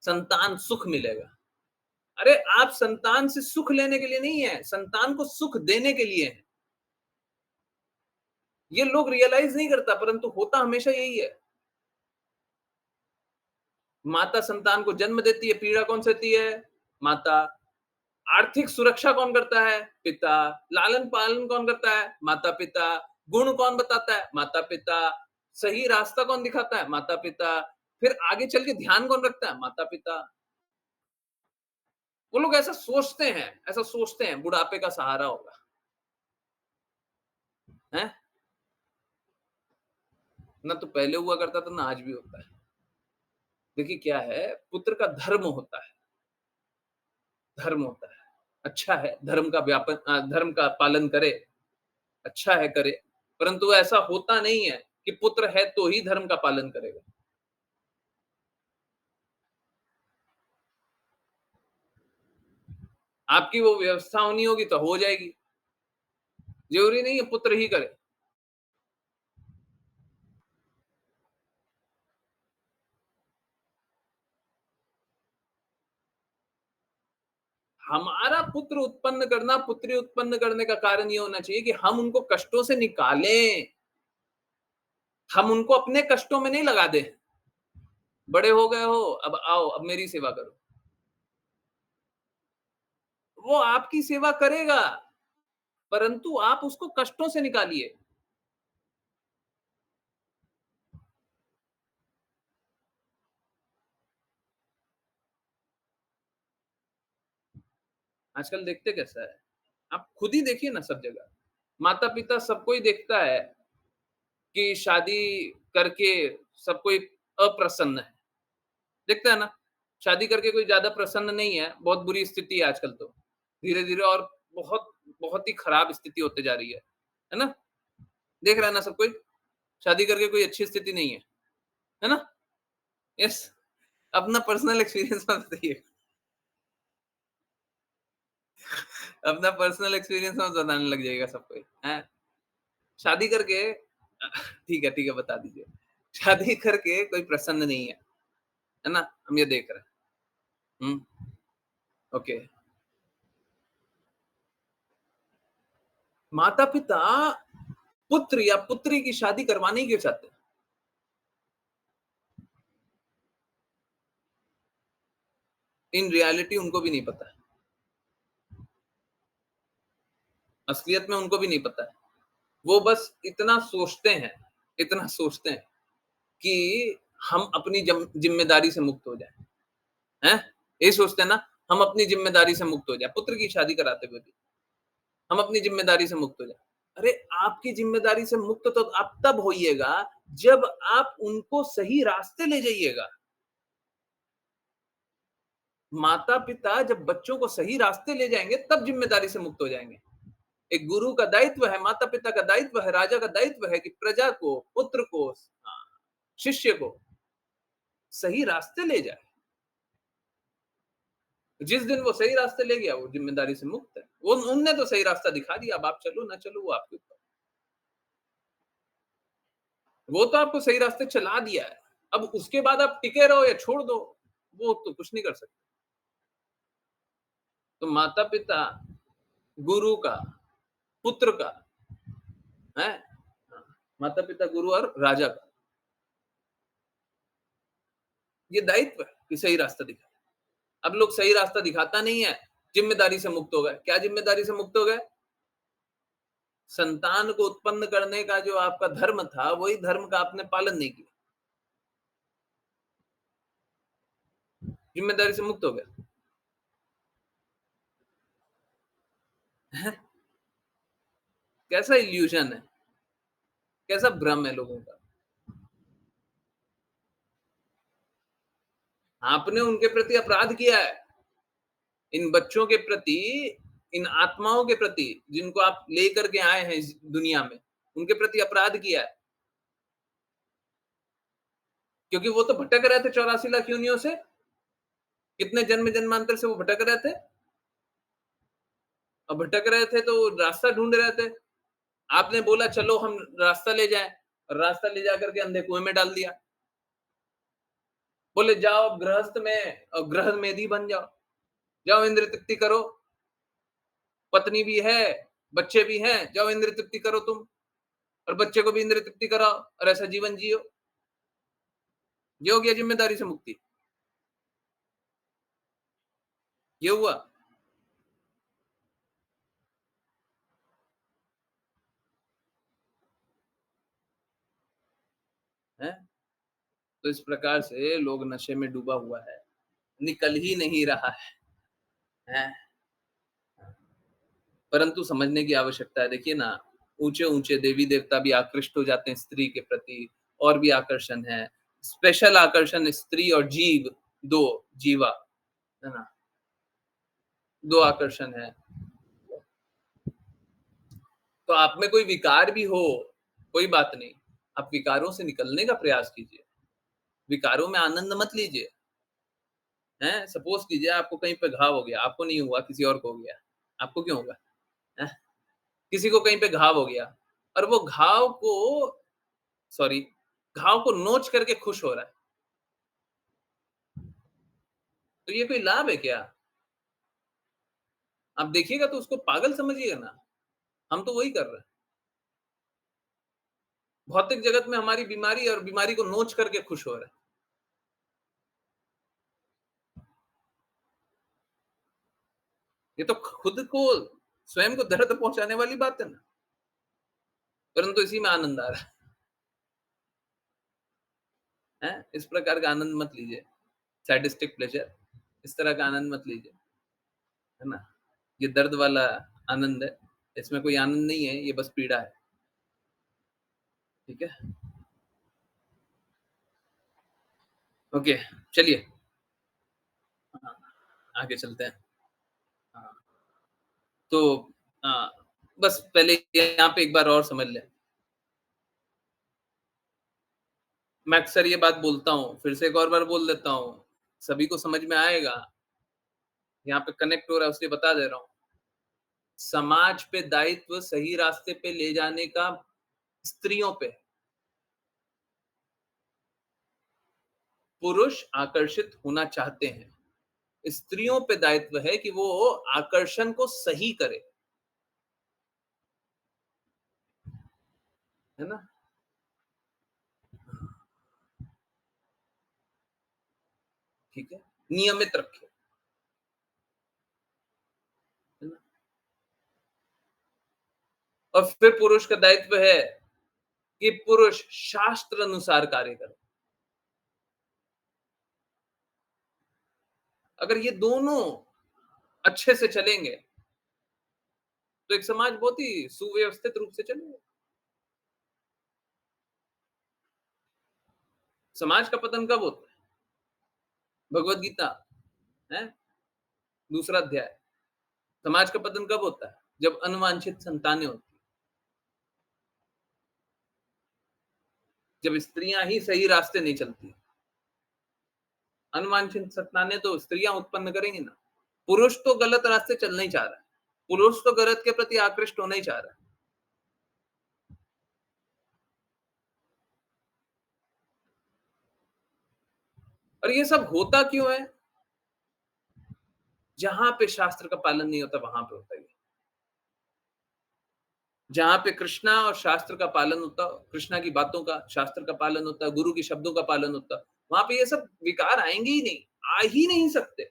संतान सुख मिलेगा। अरे आप संतान से सुख लेने के लिए नहीं है, संतान को सुख देने के लिए है। ये लोग रियलाइज नहीं करता, परंतु होता हमेशा यही है। माता संतान को जन्म देती है, पीड़ा कौन सहती है? माता। आर्थिक सुरक्षा कौन करता है? पिता। लालन-पालन कौन करता है? माता-पिता। गुण कौन बताता है? माता-पिता। सही रास्ता कौन दिखाता है? माता-पिता। फिर आगे चल के ध्यान कौन रखता है? माता-पिता। वो लोग ऐसा सोचते हैं बुढ़ापे का सहारा होगा, हैं? ना तो पहले हुआ करता था, ना आज भी होता है। देखिए क्या है, पुत्र का धर्म होता है। अच्छा है, धर्म का पालन करे, अच्छा है करे, परंतु ऐसा होता नहीं है कि पुत्र है तो ही धर्म का पालन करेगा। आपकी वो व्यवस्था होनी होगी तो हो जाएगी, ज़रूरी नहीं है पुत्र ही करे। हमारा पुत्री उत्पन्न करने का कारण ये होना चाहिए कि हम उनको कष्टों से निकालें, हम उनको अपने कष्टों में नहीं लगा दें। बड़े हो गए हो, अब आओ, अब मेरी सेवा करो। वो आपकी सेवा करेगा, परंतु आप उसको कष्टों से निकालिए। आजकल देखते कैसा है? आप खुद ही देखिए ना सब जगह। माता-पिता सब कोई देखता है कि शादी करके सब कोई अप्रसन्न है। दिखता है ना? शादी करके कोई ज़्यादा प्रसन्न नहीं है, बहुत बुरी स्थिति है आजकल तो। धीरे-धीरे और बहुत बहुत ही खराब स्थिति होते जा रही है ना? देख रहा है ना सब कोई? शादी करके कोई अच्छी स्थिति नहीं है ना? यस, अपना पर्सनल एक्सपीरियंस मत बताइए। अपना पर्सनल एक्सपीरियंस मत बताने लग जाइएगा सब कोई, हैं? शादी करके ठीक है, बता दीजिए। शादी करके कोई प्रसन्न नहीं है ना? हम ये देख रहे हैं। ओके। माता-पिता पुत्र या पुत्री की शादी करवानी क्यों चाहते हैं? इन रियलिटी उनको भी नहीं पता है। असलियत में उनको भी नहीं पता है। वो बस इतना सोचते हैं कि हम अपनी ज़िम्मेदारी से मुक्त हो जाएँ, हैं? यही सोचते हैं ना, हम अपनी ज़िम्मेदारी से मुक्त हो जाएँ, पुत्र की शादी कराते हुए भी, हम अपनी ज़िम्मेदारी से मुक्त हो जाएँ। अरे! आपकी ज़िम्मेदारी से मुक्त तो आप तब होइएगा, जब आप उनको सही रास्ते ले जाइएगा। माता-पिता जब बच्चों को सही रास्ते ले जाएँगे, तब ज़िम्मेदारी से मुक्त हो जाएँगे। एक गुरु का दायित्व है, माता-पिता का दायित्व है, राजा का दायित्व है कि प्रजा को, पुत्र को, शिष्य को सही रास्ते ले जाए। जिस दिन वो सही रास्ते ले गया, वो ज़िम्मेदारी से मुक्त है। वो उनने तो सही रास्ता दिखा दिया, अब आप चलो ना चलो वो आपके ऊपर। वो तो आपको सही रास्ते चला दिया है। अब उसके बाद आप टिके रहो या छोड़ दो, वो तो कुछ नहीं कर सकते। तो माता-पिता, गुरु का, पुत्र का, हैं? माता-पिता, गुरु और राजा का, ये दायित्व है कि सही रास्ता दिखाएँ। अब लोग सही रास्ता दिखाता नहीं है, ज़िम्मेदारी से मुक्त हो गए। क्या ज़िम्मेदारी से मुक्त हो गए? संतान को उत्पन्न करने का जो आपका धर्म था, वही धर्म का आपने पालन नहीं किया। ज़िम्मेदारी से मुक्त हो गए। हैं? कैसा इल्यूज़न है, कैसा भ्रम है लोगों का। आपने उनके प्रति अपराध किया है। इन बच्चों के प्रति, इन आत्माओं के प्रति, जिनको आप लेकर के आए हैं इस दुनिया में, उनके प्रति अपराध किया है। क्योंकि वो तो भटक रहे थे 84 लाख योनियों से। कितने जन्म-जन्मांतर से वो भटक रहे थे। अब भटक रहे थे तो रास्ता ढूंढ रहे थे। आपने बोला चलो हम रास्ता ले जाएं, और रास्ता ले जा करके अंधे कुएं में डाल दिया। बोले जाओ अब गृहस्थ में गृह मेधी बन जाओ, जाओ इंद्र तृप्ति करो, पत्नी भी है, बच्चे भी हैं, जाओ इंद्र तृप्ति करो तुम, और बच्चे को भी इंद्र तृप्ति कराओ, और ऐसा जीवन जियो। ये हो गया जिम्मेदारी से मुक्ति। ये हुआ। है। तो इस प्रकार से लोग नशे में डूबा हुआ है, निकल ही नहीं रहा है। परंतु समझने की आवश्यकता है। देखिए ना, ऊंचे-ऊंचे देवी-देवता भी आकृष्ट हो जाते हैं स्त्री के प्रति, और भी आकर्षण है। स्पेशल आकर्षण स्त्री और जीव, 2 जीवा, है ना? 2 आकर्षण है। तो आप में कोई विकार भी हो, कोई बात नहीं। आप विकारों से निकलने का प्रयास कीजिए। विकारों में आनंद मत लीजिए। हैं? सपोज़ कीजिए आपको कहीं पे घाव हो गया, आपको नहीं हुआ, किसी और को हो गया। आपको क्यों होगा? हैं? किसी को कहीं पे घाव हो गया, और वो सॉरी घाव को नोच करके खुश हो रहा है। तो ये कोई लाभ है क्या? आप देखिएगा तो उसको पागल समझिएगा ना। हम तो वही कर रहे हैं। भौतिक जगत में हमारी बीमारी, और बीमारी को नोच करके खुश हो रहे हैं। ये तो खुद को, स्वयं को दर्द पहुँचाने वाली बात है ना। परंतु इसी में आनंद आ रहा है। इस प्रकार का आनंद मत लीजिए। सैडिस्टिक प्लेज़र, इस तरह का आनंद मत लीजिए, है ना? ये दर्द वाला आनंद है। इसमें कोई आनंद नहीं है, ये बस पीड़ा है। ठीक है? ओके, चलिए। हाँ, आगे चलते हैं। हाँ, तो बस पहले यहाँ पे एक बार और समझ लें। मैं अक्सर ये बात बोलता हूँ, फिर से एक और बार बोल देता हूँ, सभी को समझ में आएगा। यहाँ पे कनेक्ट हो रहा है इसलिए बता दे रहा हूँ। समाज पे दायित्व सही रास्ते पे ले जाने का स्त्रियों पे है। पुरुष आकर्षित होना चाहते हैं। स्त्रियों पे दायित्व है कि वो आकर्षण को सही करे, है ना? ठीक है? नियमित रखे, है ना? और फिर पुरुष का दायित्व है कि पुरुष शास्त्र अनुसार कार्य करे। अगर ये दोनों अच्छे से चलेंगे, तो एक समाज बहुत ही सुव्यवस्थित रूप से चलेगा। समाज का पतन कब होता है? भगवत गीता है, दूसरा अध्याय। समाज का पतन कब होता है? जब अनवांछित संतानें होती हैं। जब स्त्रियां ही सही रास्ते नहीं चलती। अनवांछित संतानें तो स्त्रियां उत्पन्न करेंगी ना। पुरुष तो गलत रास्ते चलना ही चाह रहा है। पुरुष तो गलत के प्रति आकृष्ट होना ही चाह रहा है। और ये सब होता क्यों है? जहां पे शास्त्र का पालन नहीं होता, वहां पे होता है। जहाँ पे कृष्णा और शास्त्र का पालन होता, कृष्णा की बातों का, शास्त्र का पालन होता, गुरु के शब्दों का पालन होता, वहाँ पे ये सब विकार आएँगे ही नहीं, आ ही नहीं सकते।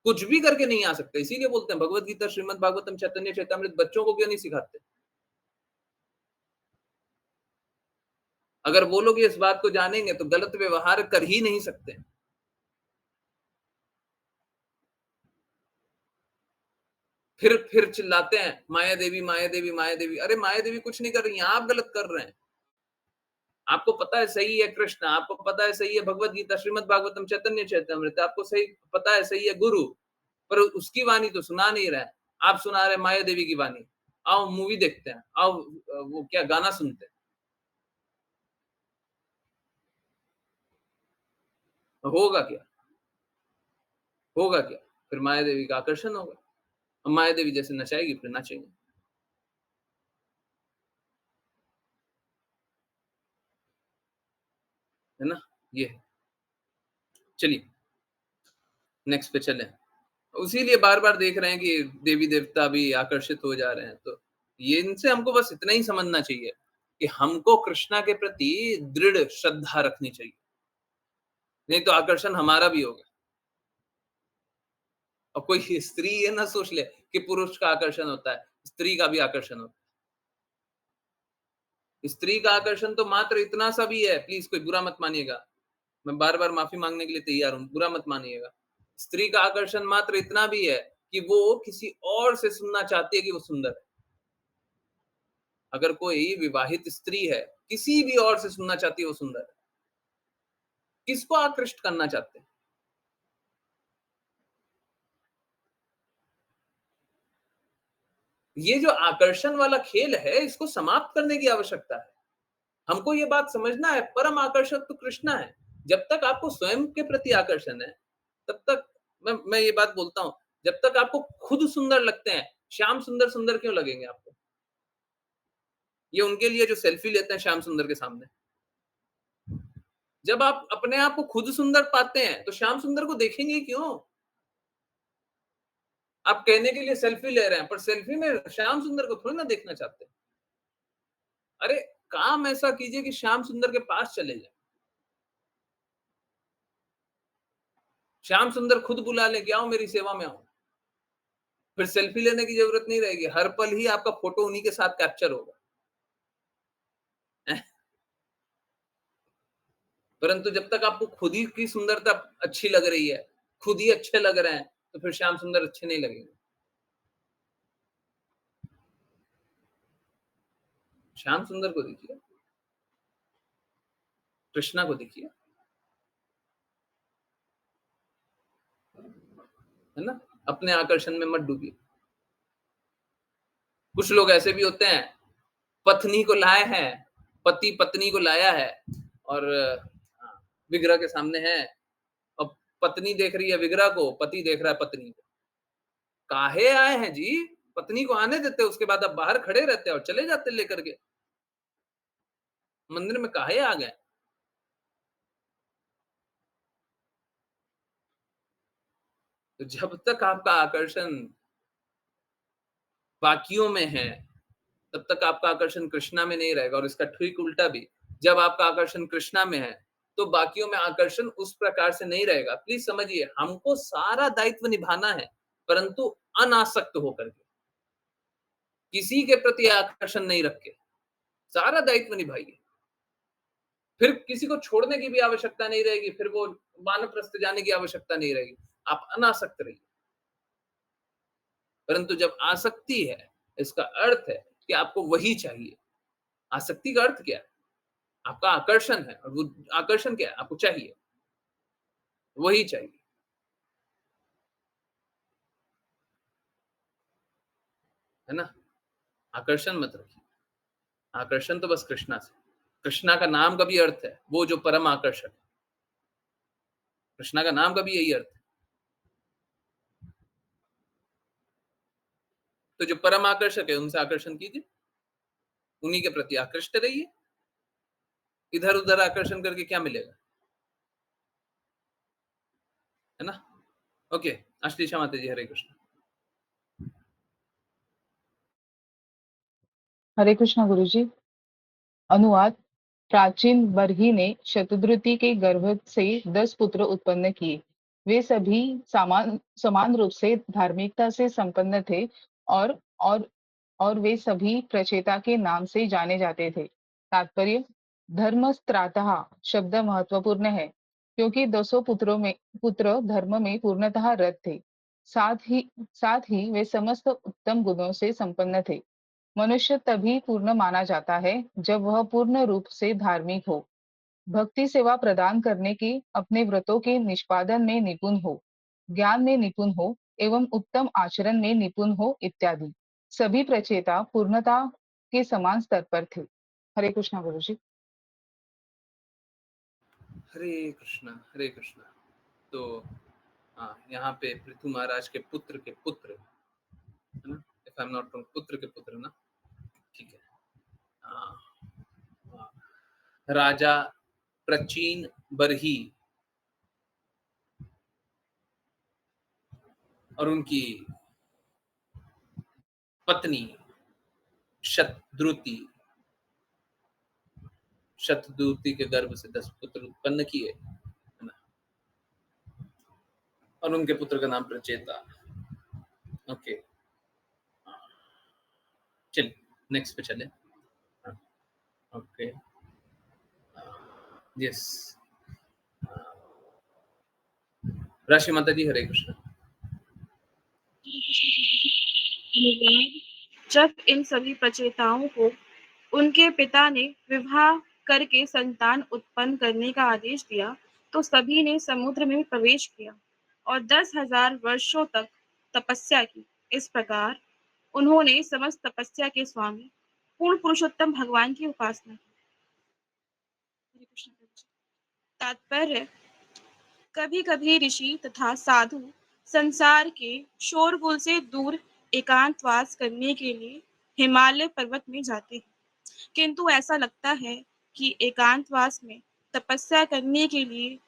कुछ भी करके नहीं आ सकते। इसीलिए बोलते हैं भगवत गीता, श्रीमद् भागवतम, चैतन्य चैतामृत बच्चों को क्यों नहीं सिखाते? अगर वो लोग इस बात को जानेंगे तो गलत व्यवहार कर ही नहीं सकते। फिर चिल्लाते हैं माया देवी, माया देवी, माया देवी। अरे माया देवी कुछ नहीं कर रही हैं, आप गलत कर रहे हैं। आपको पता है सही है कृष्ण, आपको पता है सही है भगवत गीता, श्रीमद् भागवतम, चैतन्य चैतामृत, आपको सही पता है सही है गुरु, पर उसकी वाणी तो सुना नहीं रहे हैं। आप सुना रहे माया देवी की वाणी। आओ मूवी देखते हैं, आओ वो क्या गाना सुनते हैं। होगा क्या? होगा क्या? फिर माया देवी का आकर्षण होगा। अब माया देवी जैसे नचाएगी फिर नाचेंगे, है ना? ये है। चलिए नेक्स्ट पे चलें। उसीलिए बार-बार देख रहे हैं कि देवी-देवता भी आकर्षित हो जा रहे हैं, तो ये इनसे हमको बस इतना ही समझना चाहिए कि हमको कृष्णा के प्रति दृढ़ श्रद्धा रखनी चाहिए, नहीं तो आकर्षण हमारा भी होगा। और कोई स्त्री ये ना सोच ले कि पुरुष का आकर्षण होता है, स्त्री का भी आकर्षण होता है। स्त्री का आकर्षण तो मात्र इतना सा भी है, प्लीज़ कोई बुरा मत मानिएगा। मैं बार-बार माफ़ी माँगने के लिए तैयार हूँ, बुरा मत मानिएगा। स्त्री का आकर्षण मात्र इतना भी है कि वो किसी और से सुनना चाहती है कि वो सुंदर है। अगर कोई विवाहित स्त्री है, किसी भी और से सुनना चाहती है वो सुंदर है। किसको आकृष्ट करना चाहते हैं? ये जो आकर्षण वाला खेल है, इसको समाप्त करने की आवश्यकता है। हमको ये बात समझना है, परम आकर्षक तो कृष्णा है। जब तक आपको स्वयं के प्रति आकर्षण है, तब तक मैं ये बात बोलता हूँ, जब तक आपको खुद सुंदर लगते हैं, श्याम सुंदर, सुंदर क्यों लगेंगे आपको? ये उनके लिए जो सेल्फी लेते हैं श्याम सुंदर के सामने। जब आप अपने आप को खुद सुंदर पाते हैं, तो श्याम सुंदर को देखेंगे ही क्यों? आप कहने के लिए सेल्फी ले रहे हैं, पर सेल्फी में श्याम सुंदर को थोड़ी ना देखना चाहते हैं। अरे! काम ऐसा कीजिए कि श्याम सुंदर के पास चले जाएँ। श्याम सुंदर खुद बुला लें कि आओ मेरी सेवा में आओ। फिर सेल्फी लेने की ज़रूरत नहीं रहेगी, हर पल ही आपका फ़ोटो उन्हीं के साथ कैप्चर होगा। परंतु जब तक आपको खुद ही की सुंदरता अच्छी लग रही है, खुद ही अच्छे लग रहे हैं, तो फिर श्याम सुंदर अच्छे नहीं लगेंगे। श्याम सुंदर को देखिए, कृष्णा को देखिए, है ना? अपने आकर्षण में मत डूबिए। कुछ लोग ऐसे भी होते हैं, पत्नी को लाए हैं, पति पत्नी को लाया है और विग्रह के सामने है, अब पत्नी देख रही है विग्रह को, पति देख रहा है पत्नी को। काहे आए हैं जी? पत्नी को आने देते, उसके बाद आप बाहर खड़े रहते और चले जाते लेकर के। मंदिर में काहे आ गए? तो जब तक आपका आकर्षण बाकियों में है, तब तक आपका आकर्षण कृष्णा में नहीं रहेगा और इसका ठीक उल्टा भी। जब आपका आकर्षण कृष्णा में है, तो बाकियों में आकर्षण उस प्रकार से नहीं रहेगा। प्लीज़ समझिए, हमको सारा दायित्व निभाना है, परंतु अनासक्त होकर के। किसी के प्रति आकर्षण नहीं रख के, सारा दायित्व निभाइए। फिर किसी को छोड़ने की भी आवश्यकता नहीं रहेगी, फिर वो वानप्रस्थ जाने की आवश्यकता नहीं रहेगी। आप अनासक्त रहिए। परंतु जब आसक्ति है, इसका अर्थ है कि आपको वही चाहिए। आसक्ति का अर्थ क्या है? आपका आकर्षण है और वो आकर्षण क्या है? आपको चाहिए, वही चाहिए, है ना? आकर्षण मत रखिए। आकर्षण तो बस कृष्णा से। कृष्णा का नाम का भी अर्थ है, वो जो परम आकर्षक है। कृष्णा का नाम का भी यही अर्थ है। तो जो परम आकर्षक है, उनसे आकर्षण कीजिए, उन्हीं के प्रति आकृष्ट रहिए। इधर-उधर आकर्षण करके क्या मिलेगा? है ना? ओके, आशीषा माता जी, हरे कृष्ण। हरे कृष्णा गुरु जी। अनुवाद। प्राचीन बरही ने शतद्रुति के गर्भ से 10 पुत्र उत्पन्न किए। वे सभी समान समान रूप से धार्मिकता से संपन्न थे और और और वे सभी प्रचेता के नाम से जाने जाते थे। तात्पर्य। धर्मस्त्रातः शब्द महत्वपूर्ण है क्योंकि दसों पुत्र धर्म में पूर्णतः रत थे। साथ ही वे समस्त उत्तम गुणों से संपन्न थे। मनुष्य तभी पूर्ण माना जाता है जब वह पूर्ण रूप से धार्मिक हो, भक्ति सेवा प्रदान करने की, अपने व्रतों के निष्पादन में निपुण हो, ज्ञान में निपुण हो एवं उत्तम आचरण में निपुण हो इत्यादि। सभी प्रचेता पूर्णता के समान स्तर पर थे। हरे कृष्णा गुरु जी। हरे कृष्णा, हरे कृष्णा। तो यहाँ पे पृथु महाराज के पुत्र if I am not wrong, पुत्र के पुत्र ना, ठीक है। हाँ, हाँ। राजा प्रचीन बरही और उनकी पत्नी शतद्रुति, शतद्रुति के गर्भ से 10 पुत्र उत्पन्न किए, है ना? और उनके पुत्र का नाम प्रचेता। ओके, चलिए नेक्स्ट पे चले। हाँ, ओके, यस, राशि माता जी, हरे कृष्ण। जब इन सभी प्रचेताओं को उनके पिता ने विवाह करके संतान उत्पन्न करने का आदेश दिया, तो सभी ने समुद्र में प्रवेश किया और 10,000 वर्षों तक तपस्या की। इस प्रकार उन्होंने समस्त तपस्या के स्वामी पूर्ण पुरुषोत्तम भगवान की उपासना की। तात्पर्य: कभी-कभी ऋषि तथा साधु संसार के शोरगुल से दूर एकांतवास करने के लिए हिमालय पर्वत में जाते हैं, किंतु ऐसा लगता है कि एकांतवास में तपस्या करने के लिए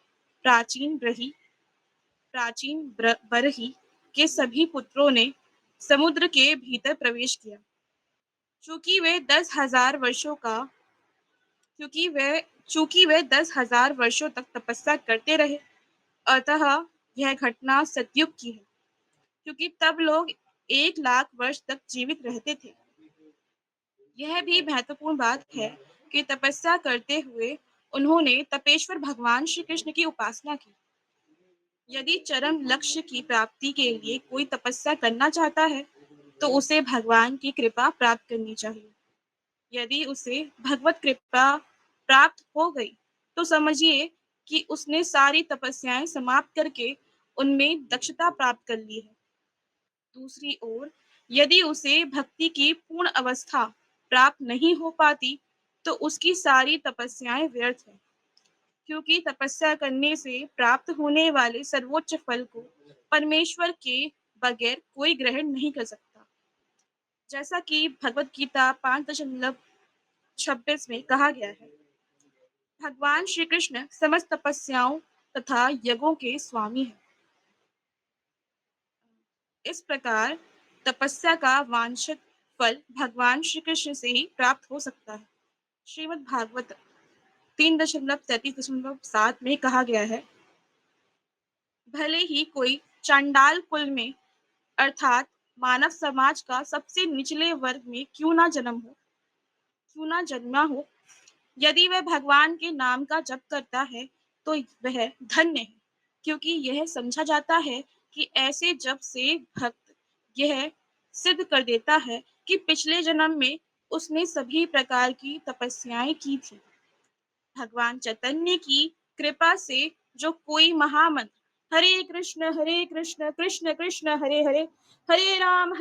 बरही के सभी पुत्रों ने समुद्र के भीतर प्रवेश किया। चूंकि वे 10,000 वर्षों का चूंकि वे 10,000 वर्षों तक तपस्या करते रहे, अतः यह घटना सतयुग की है, क्योंकि तब लोग 1,00,000 वर्ष तक जीवित रहते थे। यह भी महत्वपूर्ण बात है कि तपस्या करते हुए उन्होंने तपेश्वर भगवान श्री कृष्ण की उपासना की। यदि चरम लक्ष्य की प्राप्ति के लिए कोई तपस्या करना चाहता है, तो उसे भगवान की कृपा प्राप्त करनी चाहिए। यदि उसे भगवत कृपा प्राप्त हो गई, तो समझिए कि उसने सारी तपस्याएं समाप्त करके उनमें दक्षता प्राप्त कर ली है। दूसरी ओर, यदि उसे भक्ति की पूर्ण अवस्था प्राप्त नहीं हो पाती, तो उसकी सारी तपस्याएं व्यर्थ हैं, क्योंकि तपस्या करने से प्राप्त होने वाले सर्वोच्च फल को परमेश्वर के बगैर कोई ग्रहण नहीं कर सकता। जैसा कि भगवत गीता 5.26 में कहा गया है, भगवान श्री कृष्ण समस्त तपस्याओं तथा यज्ञों के स्वामी हैं। इस प्रकार तपस्या का वांछित फल भगवान श्री कृष्ण से ही प्राप्त हो सकता है। श्रीमद् भागवत 3.33.7 में कहा गया है, भले ही कोई चांडाल कुल में अर्थात मानव समाज का सबसे निचले वर्ग में क्यों ना जन्मा हो, यदि वह भगवान के नाम का जप करता है, तो वह धन्य है, क्योंकि यह समझा जाता है कि ऐसे जप से भक्त यह सिद्ध कर देता है कि पिछले जन्म में उसने सभी प्रकार की तपस्याएं की थी। भगवान चैतन्य की कृपा से जो कोई महामंत्र हरे कृष्ण कृष्ण कृष्ण हरे हरे, हरे राम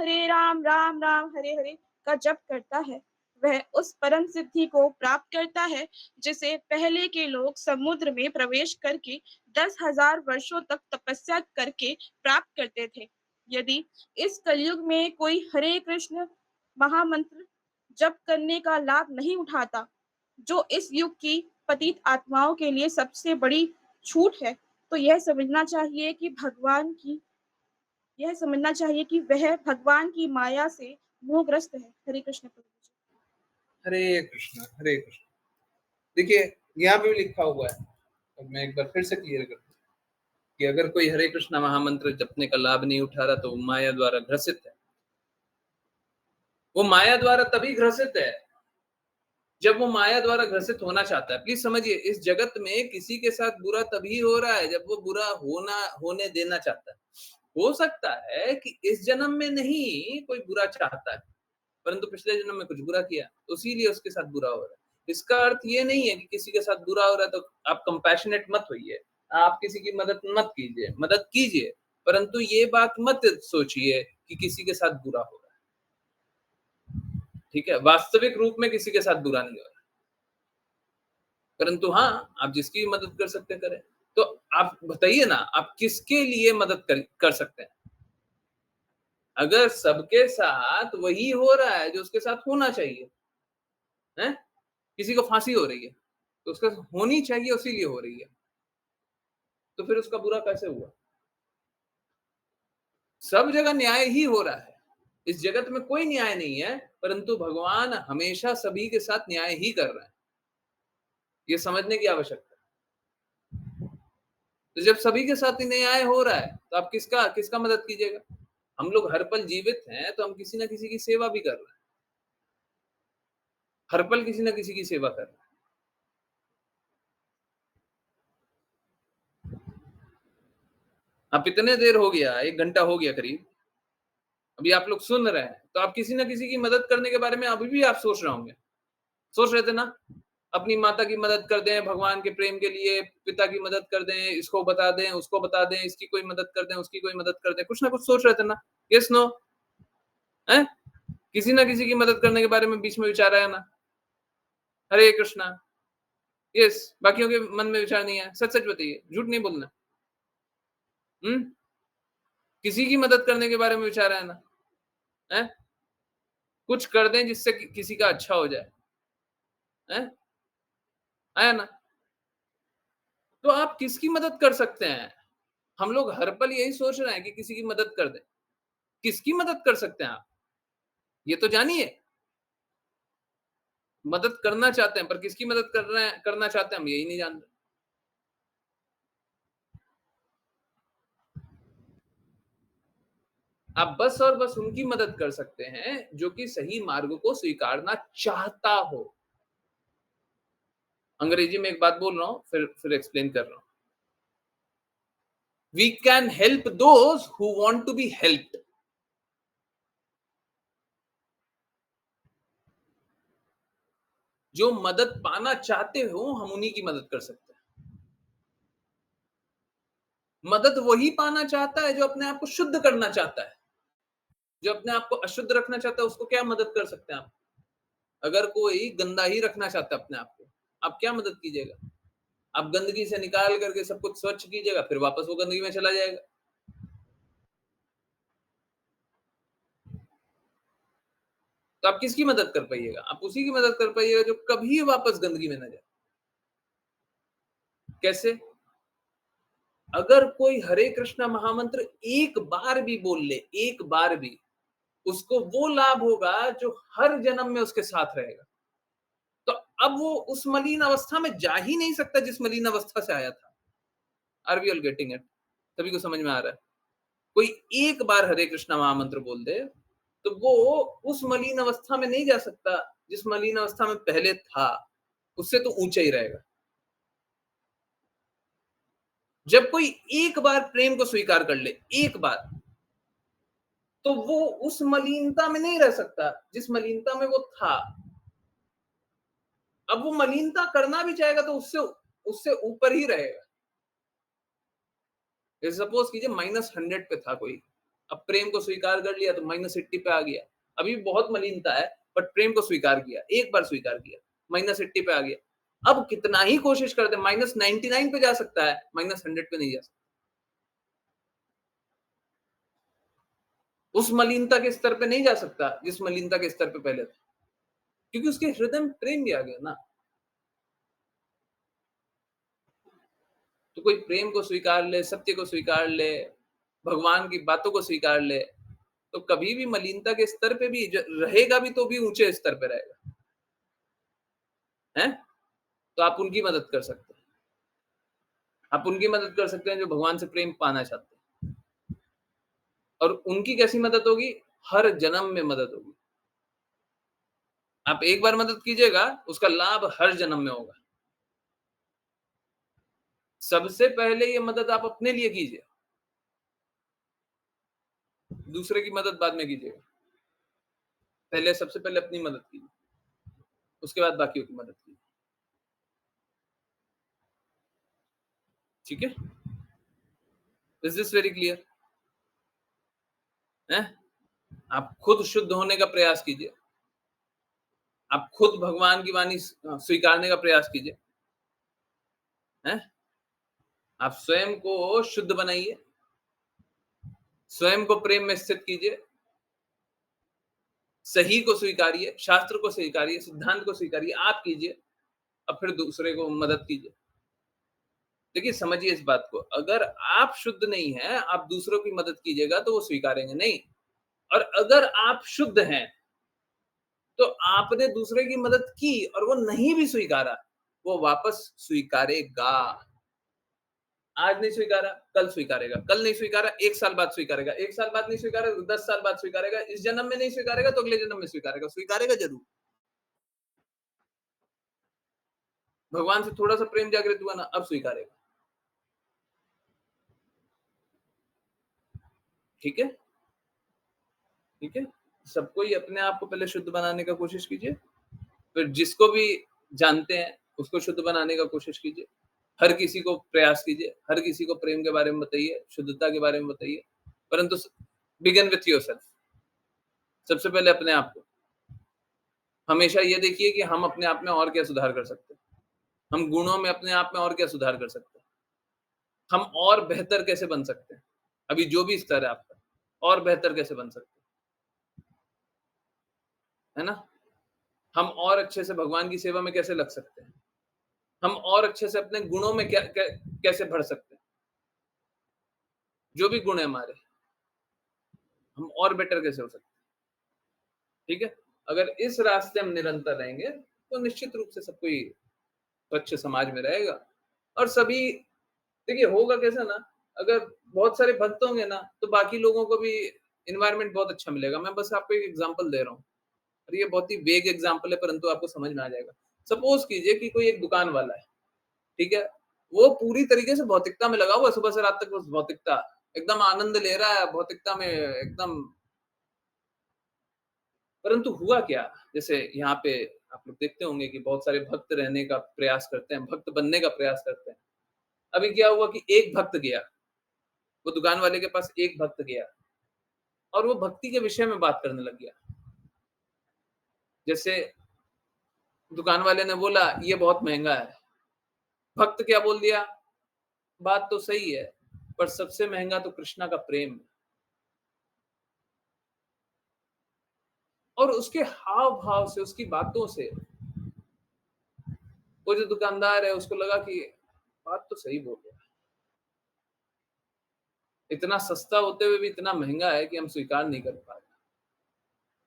राम राम हरे हरे का जप करता है, वह उस परम सिद्धि को प्राप्त करता है जिसे पहले के लोग समुद्र में प्रवेश करके 10,000 वर्षों तक तपस्या करके प्राप्त करते थे। यदि इस कलयुग में कोई हरे कृष्ण महामंत्र जप करने का लाभ नहीं उठाता, जो इस युग की पतित आत्माओं के लिए सबसे बड़ी छूट है, तो यह समझना चाहिए कि वह भगवान की माया से मोहग्रस्त है। हरे कृष्ण प्रभु जी। हरे कृष्ण, हरे कृष्ण। देखिए, यहाँ पे भी लिखा हुआ है, और मैं एक बार फिर से क्लियर कर दूं कि अगर कोई हरे कृष्ण महामंत्र जपने का लाभ नहीं उठा रहा, तो वो माया द्वारा ग्रसित है। वो माया द्वारा तभी ग्रसित है जब वो माया द्वारा ग्रसित होना चाहता है। प्लीज समझिए, इस जगत में किसी के साथ बुरा तभी हो रहा है जब वो बुरा होने देना चाहता है। हो सकता है कि इस जन्म में नहीं कोई बुरा चाहता है, परंतु पिछले जन्म में कुछ बुरा किया, तो इसीलिए उसके साथ बुरा हो रहा है। इसका अर्थ ये नहीं है कि किसी के साथ बुरा हो रहा है तो आप कंपैशनेट मत होइए, आप किसी की मदद मत कीजिए, मदद कीजिए, परंतु ये बात मत सोचिए कि किसी के साथ बुरा हो रहा है। ठीक है, वास्तविक रूप में किसी के साथ बुरा नहीं हो रहा, परंतु हाँ, आप जिसकी मदद कर सकते करें। तो आप बताइए ना, आप किसके लिए मदद कर सकते हैं? अगर सबके साथ वही हो रहा है जो उसके साथ होना चाहिए, हैं? किसी को फांसी हो रही है, तो उसके साथ होनी चाहिए इसीलिए हो रही है, तो फिर उसका बुरा कैसे हुआ? सब जगह न्याय ही हो रहा है। इस जगत में कोई न्याय नहीं है, परंतु भगवान हमेशा सभी के साथ न्याय ही कर रहे हैं। ये समझने की आवश्यकता है। तो जब सभी के साथ ही न्याय हो रहा है, तो आप किसका किसका मदद कीजिएगा? हम लोग हर पल जीवित हैं, तो हम किसी न किसी की सेवा भी कर रहे हैं। हर पल किसी न किसी की सेवा कर रहे हैं। अब इतने देर हो गया, 1 घंटा हो गया करीब। अभी आप लोग सुन रहे हैं, तो आप किसी न किसी की मदद करने के बारे में अभी भी आप सोच रहे होंगे। सोच रहे थे ना? अपनी माता की मदद कर दें, भगवान के प्रेम के लिए पिता की मदद कर दें, इसको बता दें, उसको बता दें, इसकी कोई मदद कर दें, उसकी कोई मदद कर दें। कुछ ना कुछ सोच रहे थे ना? Yes, no? हैं? किसी न किसी की मदद करने के बारे में बीच में विचार आया ना? हरे कृष्णा। यस, बाकियों के मन में विचार नहीं आया। सच-सच बताइए, झूठ नहीं बोलना। हुँ? किसी की मदद करने के बारे में विचार आया ना? हैं? कुछ कर दें जिससे कि किसी का अच्छा हो जाए। हैं? आया ना? तो आप किसकी मदद कर सकते हैं? हम लोग हर पल यही सोच रहे हैं कि किसी की मदद कर दें। किसकी मदद कर सकते हैं आप? ये तो जानिए। मदद करना चाहते हैं, पर किसकी मदद कर रहे हैं करना चाहते हैं हम यही नहीं जान रहे। आप बस और बस उनकी मदद कर सकते हैं जो कि सही मार्ग को स्वीकारना चाहता हो। अंग्रेजी में एक बात बोल रहा हूं, फिर एक्सप्लेन कर रहा हूं। We can help those who want to be helped. जो मदद पाना चाहते हो, हम उन्हीं की मदद कर सकते हैं। मदद वही पाना चाहता है जो अपने आप को शुद्ध करना चाहता है। जो अपने आप को अशुद्ध रखना चाहता है, उसको क्या मदद कर सकते हैं आप? अगर कोई गंदा ही रखना चाहता है अपने आप को, आप क्या मदद कीजिएगा? आप गंदगी से निकाल करके सब कुछ स्वच्छ कीजिएगा, फिर वापस वो गंदगी में चला जाएगा। तो आप किसकी मदद कर पाइएगा? आप उसी की मदद कर पाइएगा जो कभी वापस गंदगी में ना जाए। कैसे? अगर कोई हरे कृष्णा महामंत्र एक बार भी बोल ले, एक बार भी, उसको वो लाभ होगा जो हर जन्म में उसके साथ रहेगा। तो अब वो उस मलिन अवस्था में जा ही नहीं सकता जिस मलिन अवस्था से आया था। Are we all getting it? सभी को समझ में आ रहा है? कोई एक बार हरे कृष्णा महामंत्र बोल दे, तो वो उस मलिन अवस्था में नहीं जा सकता जिस मलिन अवस्था में पहले था। उससे तो ऊंचा ही रहेगा। जब कोई एक बार प्रेम को स्वीकार कर ले, एक बार, तो वो उस मलिनता में नहीं रह सकता जिस मलिनता में वो था। अब वो मलिनता करना भी चाहेगा तो उससे उससे ऊपर ही रहेगा। सपोज कीजिए -100 पे था कोई, अब प्रेम को स्वीकार कर लिया तो -80 पे आ गया। अभी बहुत मलिनता है, बट प्रेम को स्वीकार किया, एक बार स्वीकार किया, -80 पे आ गया। अब कितना ही कोशिश कर दे, -99 पे जा सकता है, -100 पे नहीं जा सकता। उस मलिनता के स्तर पे नहीं जा सकता जिस मलिनता के स्तर पे पहले था, क्योंकि उसके हृदय में प्रेम भी आ गया ना। तो कोई प्रेम को स्वीकार ले, सत्य को स्वीकार ले, भगवान की बातों को स्वीकार ले, तो कभी भी मलिनता के स्तर पे भी रहेगा भी तो भी ऊंचे स्तर पे रहेगा। हैं? तो आप उनकी मदद कर सकते हैं। आप उनकी मदद कर सकते हैं जो भगवान से प्रेम पाना चाहते हैं। और उनकी कैसी मदद होगी? हर जन्म में मदद होगी। आप एक बार मदद कीजिएगा, उसका लाभ हर जन्म में होगा। सबसे पहले ये मदद आप अपने लिए कीजिए, दूसरे की मदद बाद में कीजिएगा। पहले सबसे पहले अपनी मदद कीजिए, उसके बाद बाकियों की मदद कीजिए। ठीक है? Is this very clear? हैं? आप खुद शुद्ध होने का प्रयास कीजिए। आप खुद भगवान की वाणी स्वीकारने का प्रयास कीजिए। हैं? आप स्वयं को शुद्ध बनाइए, स्वयं को प्रेम में स्थित कीजिए, सही को स्वीकारिए, शास्त्र को स्वीकारिए, सिद्धांत को स्वीकारिए, आप कीजिए, अब फिर दूसरे को मदद कीजिए। देखिए समझिए इस बात को, अगर आप शुद्ध नहीं हैं, आप दूसरों की मदद कीजिएगा तो वो स्वीकारेंगे नहीं, और अगर आप शुद्ध हैं, तो आपने दूसरे की मदद की और वो नहीं भी स्वीकारा, वो वापस स्वीकारेगा। आज नहीं स्वीकारा, कल स्वीकारेगा, कल नहीं स्वीकारा, 1 साल बाद स्वीकारेगा, 1 साल बाद नहीं स्वीकारा, 10 साल बाद स्वीकारेगा, इस जन्म में नहीं स्वीकारेगा तो अगले जन्म में स्वीकारेगा, स्वीकारेगा ज़रूर। भगवान से थोड़ा-सा प्रेम जागृत हुआ ना, अब स्वीकारेगा। ठीक है? ठीक है? सबको ही अपने आप को पहले शुद्ध बनाने का कोशिश कीजिए, फिर जिसको भी जानते हैं, उसको शुद्ध बनाने का कोशिश कीजिए। हर किसी को प्रयास कीजिए, हर किसी को प्रेम के बारे में बताइए, शुद्धता के बारे में बताइए, परंतु बिगिन विथ योरसेल्फ। सबसे पहले अपने आप को। हमेशा ये देखिए कि हम अपने आप में और क्या सुधार कर सकते हैं। हम गुणों में अपने आप में और क्या सुधार कर सकते हैं। हम और बेहतर कैसे बन सकते हैं। अभी जो भी स्तर है आपका, और बेहतर कैसे बन सकते हैं। है ना? हम और अच्छे से भगवान की सेवा में कैसे लग सकते हैं। हम और अच्छे से अपने गुणों में कैसे बढ़ सकते हैं। जो भी गुण है हमारे, हम और बेटर कैसे हो सकते हैं। ठीक है? अगर इस रास्ते हम निरंतर रहेंगे, तो निश्चित रूप से सब कोई स्वच्छ समाज में रहेगा। और सभी देखिए होगा कैसा ना, अगर बहुत सारे भक्त होंगे ना, तो बाकी लोगों को भी एनवायरनमेंट बहुत अच्छा मिलेगा। मैं बस आपको एक एग्जांपल दे रहा हूँ, और ये बहुत ही वेग एग्जांपल है, परंतु आपको समझ में आ जाएगा। सपोज कीजिए कि कोई एक दुकान वाला है, ठीक है? वो पूरी तरीके से भौतिकता में लगा हुआ है, सुबह से रात तक बस भौतिकता, एकदम आनंद ले रहा है भौतिकता में एकदम। परंतु हुआ क्या? जैसे यहाँ पे आप लोग देखते होंगे कि बहुत सारे भक्त रहने का प्रयास करते हैं, भक्त बनने का प्रयास करते हैं। अभी क्या हुआ कि एक भक्त गया, वो दुकान वाले के पास एक भक्त गया, और वो भक्ति के विषय में बात करने लग गया। जैसे दुकान वाले ने बोला, "ये बहुत महँगा है।" भक्त क्या बोल दिया, "बात तो सही है, पर सबसे महँगा तो कृष्णा का प्रेम है।" और उसके हाव-भाव से, उसकी बातों से, वो जो दुकानदार है उसको लगा कि बात तो सही बोल रहा है। इतना सस्ता होते हुए भी इतना महँगा है कि हम स्वीकार नहीं कर पा रहे।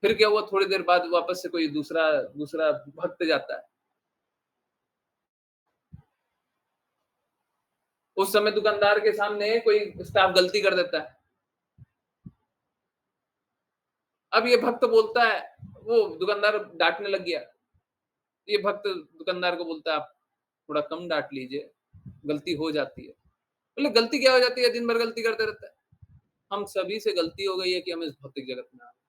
फिर क्या हुआ, थोड़ी देर बाद वापस से कोई दूसरा दूसरा भक्त जाता है। उस समय दुकानदार के सामने कोई स्टाफ गलती कर देता है। अब ये भक्त बोलता है, वो दुकानदार डाँटने लग गया। ये भक्त दुकानदार को बोलता है, "आप थोड़ा कम डाँट लीजिए, गलती हो जाती है।" बोले, "गलती क्या हो जाती है? दिन भर गलती करते रहता है।" हम सभी से गलती हो गई है कि हम इस भौतिक जगत में आ गए।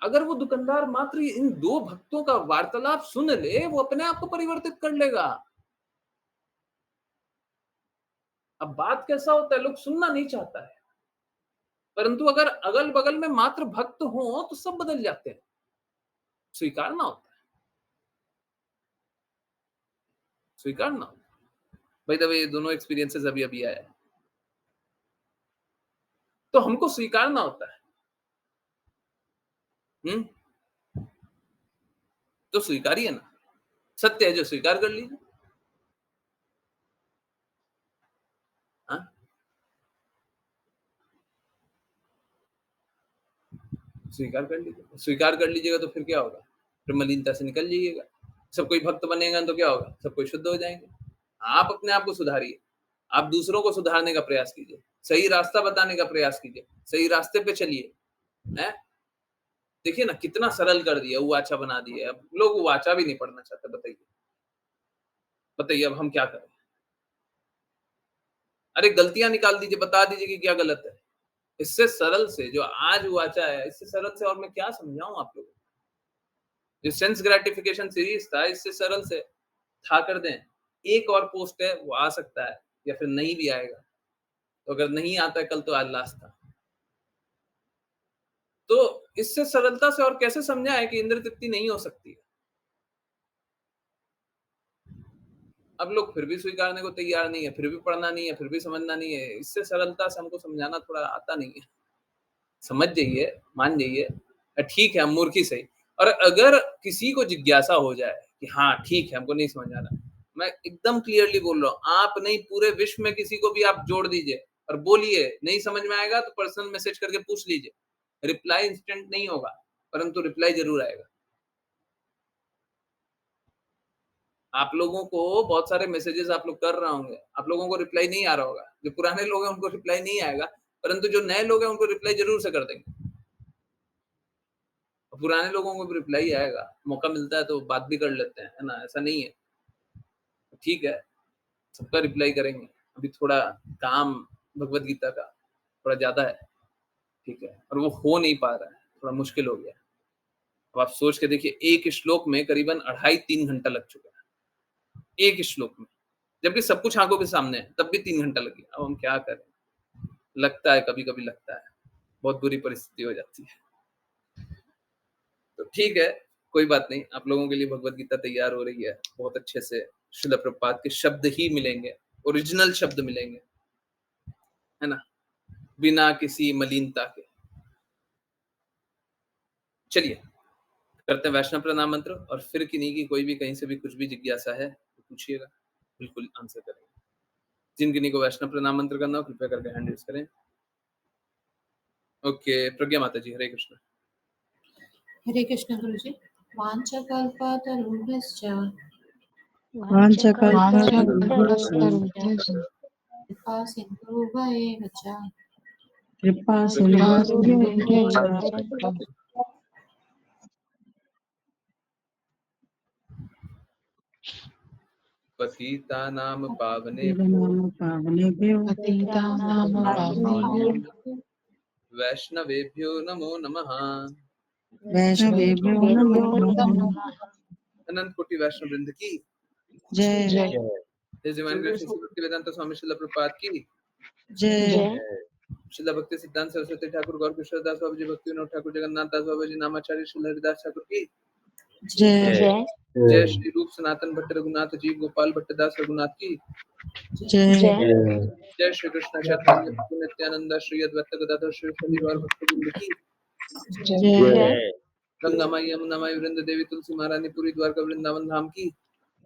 अगर वो दुकानदार मात्र इन 2 भक्तों का वार्तालाप सुन ले, वो अपने आप को परिवर्तित कर लेगा। अब बात कैसा होता है, लोग सुनना नहीं चाहता है, परंतु अगर अगल-बगल में मात्र भक्त हों, तो सब बदल जाते हैं। स्वीकारना होता है, स्वीकारना होता है। बाय द वे ये दोनों एक्सपीरियंसेस अभी-अभी आया है। तो हमको स्वीकारना होता है। हुँ? तो स्वीकारिए ना। सत्य है जो स्वीकार कर लीजिए। हाँ? स्वीकार कर लीजिए। स्वीकार कर लीजिएगा तो फिर क्या होगा? फिर मलिनता से निकल जाइएगा। सब कोई भक्त बनेगा तो क्या होगा? सब कोई शुद्ध हो जाएँगे। आप अपने आप को सुधारिए। आप दूसरों को सुधारने का प्रयास कीजिए। सही रास्ता बताने का प्रयास कीजिए। सही रास्ते पे चलिए। हैं? देखिए ना कितना सरल कर दिया, उवाचा बना दिया है। अब लोग उवाचा भी नहीं पढ़ना चाहते, बताइए। बताइए अब हम क्या करें? अरे गलतियाँ निकाल दीजिए, बता दीजिए कि क्या गलत है। इससे सरल से जो आज वाचा है, इससे सरल से और मैं क्या समझाऊँ आप लोगों को? जो सेंस ग्रेटिफिकेशन सीरीज़ था, इससे सरल से था कर दें। एक और पोस्ट है, वो आ सकता है या फिर नहीं भी आएगा। तो अगर नहीं आता है कल तो आज लास्ट था। तो इससे सरलता से और कैसे समझाएँ कि इंद्र तृप्ति नहीं हो सकती है। अब लोग फिर भी स्वीकारने को तैयार नहीं है, फिर भी पढ़ना नहीं है, फिर भी समझना नहीं है। इससे सरलता से हमको समझाना थोड़ा आता नहीं है। समझ जाइए, मान जाइए, ठीक है हम मूर्ख ही सही। और अगर किसी को जिज्ञासा हो जाए कि हाँ, ठीक है हमको नहीं समझ आ रहा, मैं एकदम क्लियरली बोल रहा हूँ, आप नहीं पूरे विश्व में किसी को भी आप जोड़ दीजिए और बोलिए, नहीं समझ में आएगा तो पर्सनल मैसेज करके पूछ लीजिए। रिप्लाई इंस्टेंट नहीं होगा, परंतु रिप्लाई ज़रूर आएगा। आप लोगों को बहुत सारे मैसेजेस आप लोग कर रहे होंगे, आप लोगों को रिप्लाई नहीं आ रहा होगा। जो पुराने लोग हैं उनको रिप्लाई नहीं आएगा, परंतु जो नए लोग हैं उनको रिप्लाई ज़रूर से कर देंगे। पुराने लोगों को भी रिप्लाई आएगा, मौका मिलता है तो बात भी कर लेते हैं, है ना? ऐसा नहीं है। ठीक है, सबका रिप्लाई करेंगे। अभी थोड़ा काम भगवत गीता का थोड़ा ज़्यादा है, ठीक है? और वो हो नहीं पा रहा है, थोड़ा मुश्किल हो गया है। अब आप सोच के देखिए, एक श्लोक में करीबन 2.5-3 घंटा लग चुका है, एक श्लोक में। जबकि सब कुछ आँखों के सामने है, तब भी 3 घंटा लग गया। अब हम क्या करें? लगता है, कभी-कभी लगता है, बहुत बुरी परिस्थिति हो जाती है। तो ठीक है, कोई बात नहीं, आप लोगों के लिए भगवत गीता तैयार हो रही है, बहुत अच्छे से श्रील प्रभुपाद के शब्द ही मिलेंगे, ओरिजिनल शब्द मिलेंगे, है ना? बिना किसी मलिनता के। चलिए, करते हैं वैष्णव प्रणाम मंत्र और फिर किन्हीं की कोई भी कहीं से भी कुछ भी जिज्ञासा है, तो पूछिएगा, बिल्कुल आंसर करेंगे। जिन किन्हीं को वैष्णव प्रणाम मंत्र करना हो, कृपया करके हैंड रेज़ करें। ओके, प्रज्ञा माता जी, हरे कृष्ण। हरे कृष्ण गुरुजी। वाञ्छकल्पतरुभ्यश्च वाञ्छाकल्पतरुभ्यश्च कृपा सिन्धुभ्येव च कृपा कृपा सिन्धुभ्येव च सिन्धुभ्यश्च पतितानां पावनेभ्यो पतितनां पावनेभ्यो पतितानां पावनेभ्यो वैष्णवेभ्यो नमो नमः। वैष्णवेभ्यो नमो नमः। अनंत कोटि वैष्णव वृंद की जय जय His Divine Grace Srila Bhaktivedanta Swami Srila Prabhupada की जय जय श्रील भक्ति सिद्धांत सरस्वती ठाकुर गौर किशोर दास बाबा जी भक्ति विनोद ठाकुर जगन्नाथ दास बाबा जी नामाचार्य श्री हरिदास ठाकुर की जय जय जय श्री रूप सनातन भट्ट रघुनाथ जी गोपाल भट्ट दास रघुनाथ की जय जय जय श्री कृष्ण चैतन्य प्रभु नित्यानंद श्री अद्वैत गदाधर श्री हरिवार भक्त वृंद की जय जय गंगा माई यमुना माई वृंद देवी तुलसी महारानी पुरी द्वारका वृंदावन धाम की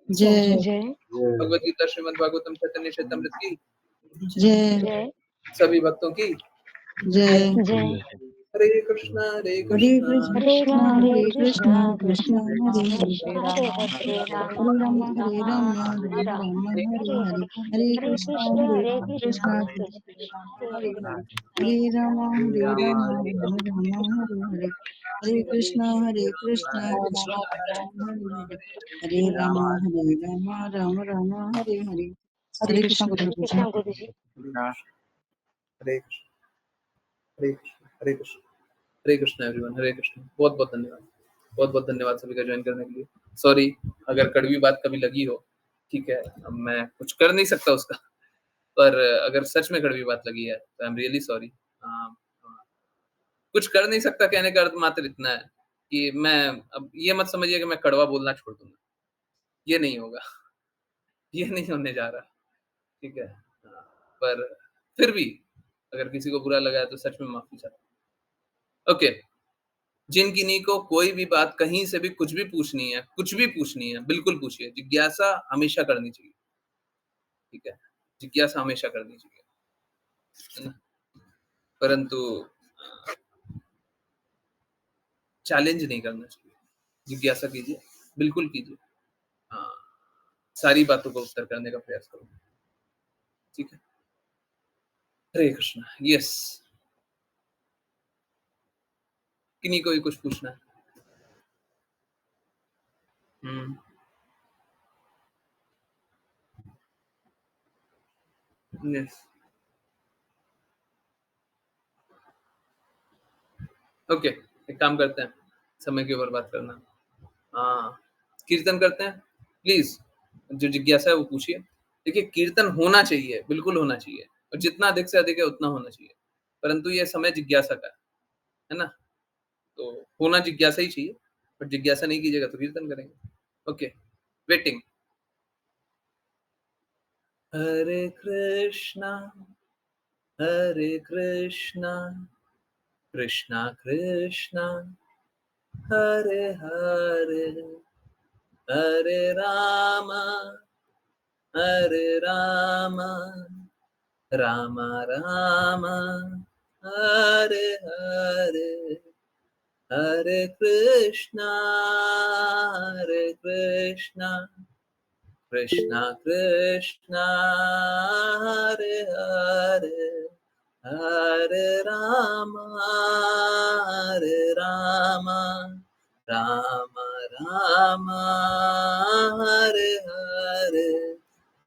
जय जय भगवद गीता श्रीमद् भागवतम चैतन्य चैतमृत की जय जय सभी भक्तों की जय जय हरे कृष्णा हरे हरे कृष्णा कृष्णा हरे कृष्णा कृष्णा हरे कृष्ण हरे कृष्ण हरे हरे राम हरे राम राम हरे राम राम हरे राम राम हरे हरे हरे हरे हरे हरे कृष्णा कृष्ण हरे हरे कृष्ण कृष्णा कृष्ण कृष्ण कृष्ण राम हरे हरे हरे हरे हरे राम हरे हरे राम हरे हरे हरे हरे कृष्णा कृष्णा राम हरे हरे हरे राम राम राम हरे हरे हरे कृष्ण गुरु जी। कृष्ण गुरु जी। हरे कृष्ण हरे कृष्ण हरे कृष्ण हरे कृष्ण एवरीवन। हरे कृष्ण। बहुत बहुत धन्यवाद, बहुत बहुत धन्यवाद सभी का ज्वाइन करने के लिए। सॉरी अगर कड़वी बात कभी लगी हो, ठीक है, अब मैं कुछ कर नहीं सकता उसका, पर अगर सच में कड़वी बात लगी है तो आई एम रियली सॉरी। कुछ कर नहीं सकता कहने का अर्थ मात्र इतना है कि मैं, अब ये मत समझिए कि मैं कड़वा बोलना छोड़ दूंगा, ये नहीं होगा, ये नहीं होने जा रहा, ठीक है। पर फिर भी अगर किसी को बुरा लगा है तो सच में माफी चाहता हूँ। ओके, जिन किन्हीं को कोई भी बात कहीं से भी कुछ भी पूछनी है, कुछ भी पूछनी है, बिल्कुल पूछिए। जिज्ञासा हमेशा करनी चाहिए, ठीक है, जिज्ञासा हमेशा करनी चाहिए, है ना? परंतु चैलेंज नहीं करना चाहिए। जिज्ञासा कीजिए, बिल्कुल कीजिए। हाँ, सारी बातों का उत्तर करने का प्रयास करो, ठीक है। हरे कृष्ण। यस, किन्हीं को भी कुछ पूछना है? यस, ओके, एक काम करते हैं, समय के ऊपर बात करना। हाँ, कीर्तन करते हैं, प्लीज जो जिज्ञासा है वो पूछिए। देखिए, कीर्तन होना चाहिए, बिल्कुल होना चाहिए, और जितना अधिक से अधिक है उतना होना चाहिए, परंतु ये समय जिज्ञासा का है ना? तो होना जिज्ञासा ही चाहिए, बट जिज्ञासा नहीं कीजिएगा तो कीर्तन करेंगे। Okay, waiting. हरे कृष्णा कृष्णा कृष्णा हरे हरे हरे राम राम राम हरे हरे हरे कृष्णा कृष्णा कृष्णा हरे हरे हरे राम राम राम हरे हरे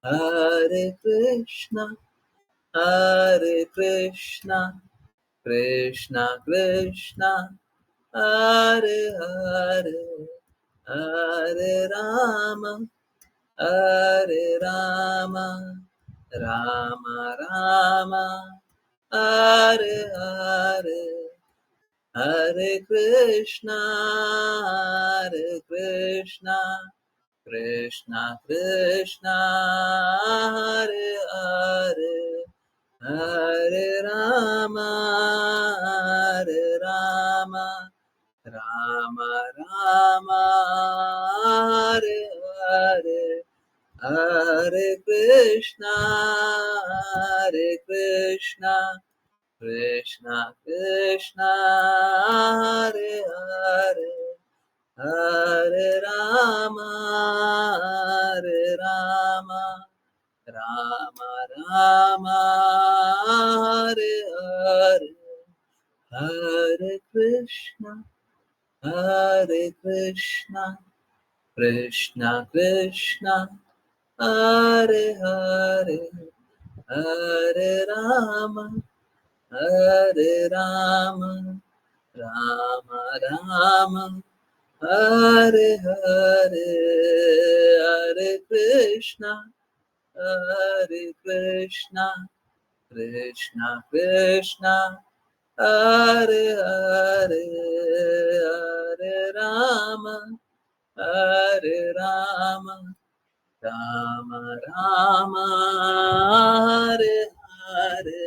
हरे कृष्णा कृष्णा कृष्णा हरे हरे हरे राम राम राम हरे हरे हरे कृष्णा कृष्णा कृष्णा हरे हरे हरे राम राम राम हरे हरे हरे कृष्णा कृष्णा कृष्णा हरे हरे हरे राम राम राम हरे हरे हरे कृष्णा कृष्णा कृष्णा हरे हरे हरे राम राम राम हरे हरे हरे कृष्णा कृष्णा कृष्णा हरे हरे हरे राम राम राम हरे हरे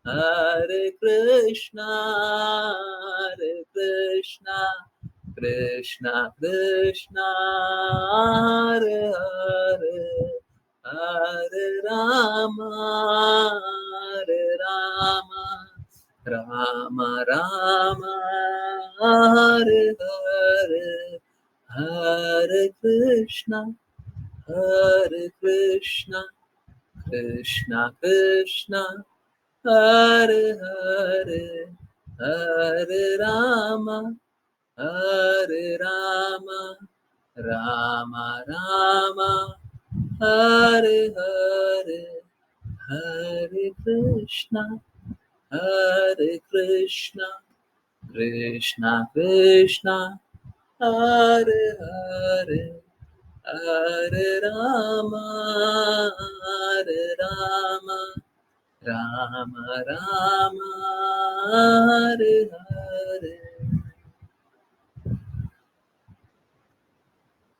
हरे कृष्णा कृष्णा कृष्णा हरे हरे हरे राम राम राम हरे हरे हरे कृष्णा कृष्णा कृष्णा हरे हरे हरे राम राम राम हरे हरे हरे कृष्णा कृष्णा हरे हरे हरे राम राम राम हरे हरे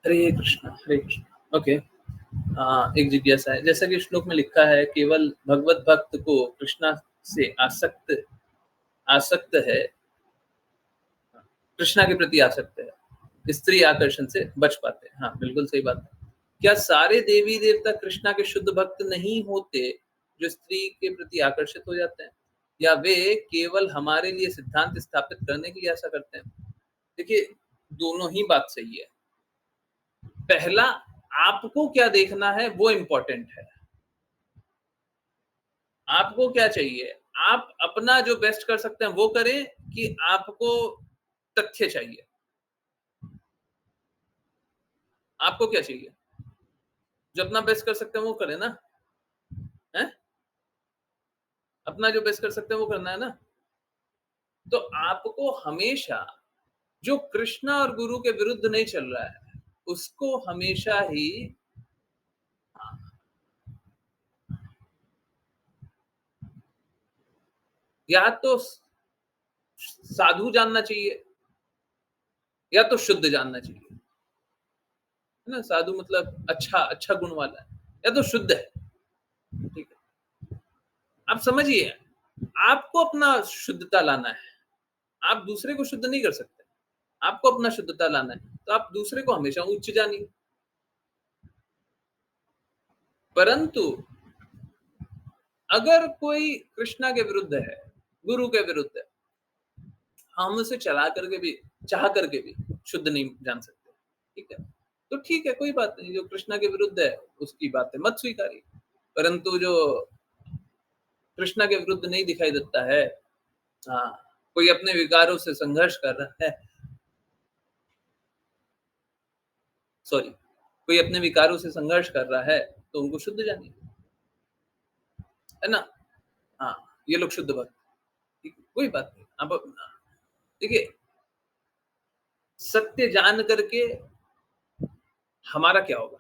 हरे कृष्ण ओके। एक जिज्ञासा है, जैसा कि श्लोक में लिखा है, केवल भगवत भक्त को कृष्णा से आसक्त है, कृष्णा के प्रति आसक्त है, स्त्री आकर्षण से बच पाते हैं। हाँ, बिल्कुल सही बात है। क्या सारे देवी देवता कृष्णा के शुद्ध भक्त नहीं होते जो स्त्री के प्रति आकर्षित हो जाते हैं, या वे केवल हमारे लिए सिद्धांत स्थापित करने के लिए ऐसा करते हैं? देखिए, दोनों ही बात सही है। पहला, आपको क्या देखना है वो इम्पोर्टेंट है। आपको क्या चाहिए? आप अपना जो बेस्ट कर सकते हैं वो करें, कि आपको तथ्य चाहिए? आपको क्या चाहिए? जो अपना बेस्ट कर सकते हैं वो करें ना, हैं? अपना जो बेस्ट कर सकते हैं वो करना है ना। तो आपको हमेशा जो कृष्णा और गुरु के विरुद्ध नहीं चल रहा है, उसको हमेशा ही या तो साधु जानना चाहिए या तो शुद्ध जानना चाहिए, है ना। साधु मतलब अच्छा गुण वाला है, या तो शुद्ध है। ठीक है, आप समझिए, आपको अपना शुद्धता लाना है। आप दूसरे को शुद्ध नहीं कर सकते, आपको अपना शुद्धता लाना है, तो आप दूसरे को हमेशा उच्च जानिए। परंतु अगर कोई कृष्णा के विरुद्ध है, गुरु के विरुद्ध है, हम उसे चाह करके भी शुद्ध नहीं जान सकते, ठीक है? तो ठीक है, कोई बात नहीं, जो कृष्णा के विरुद्ध है, उसकी बातें मत स्वीकारिए। परंतु जो कृष्णा के विरुद्ध नहीं दिखाई देता है, हाँ, कोई अपने विकारों से संघर्ष कर रहा है, सॉरी, कोई अपने विकारों से संघर्ष कर रहा है, तो उनको शुद्ध जानिए, है ना? हाँ, ये लोग शुद्ध भक्त, ठीक है, कोई बात नहीं। अब देखिए, सत्य जान करके हमारा क्या होगा?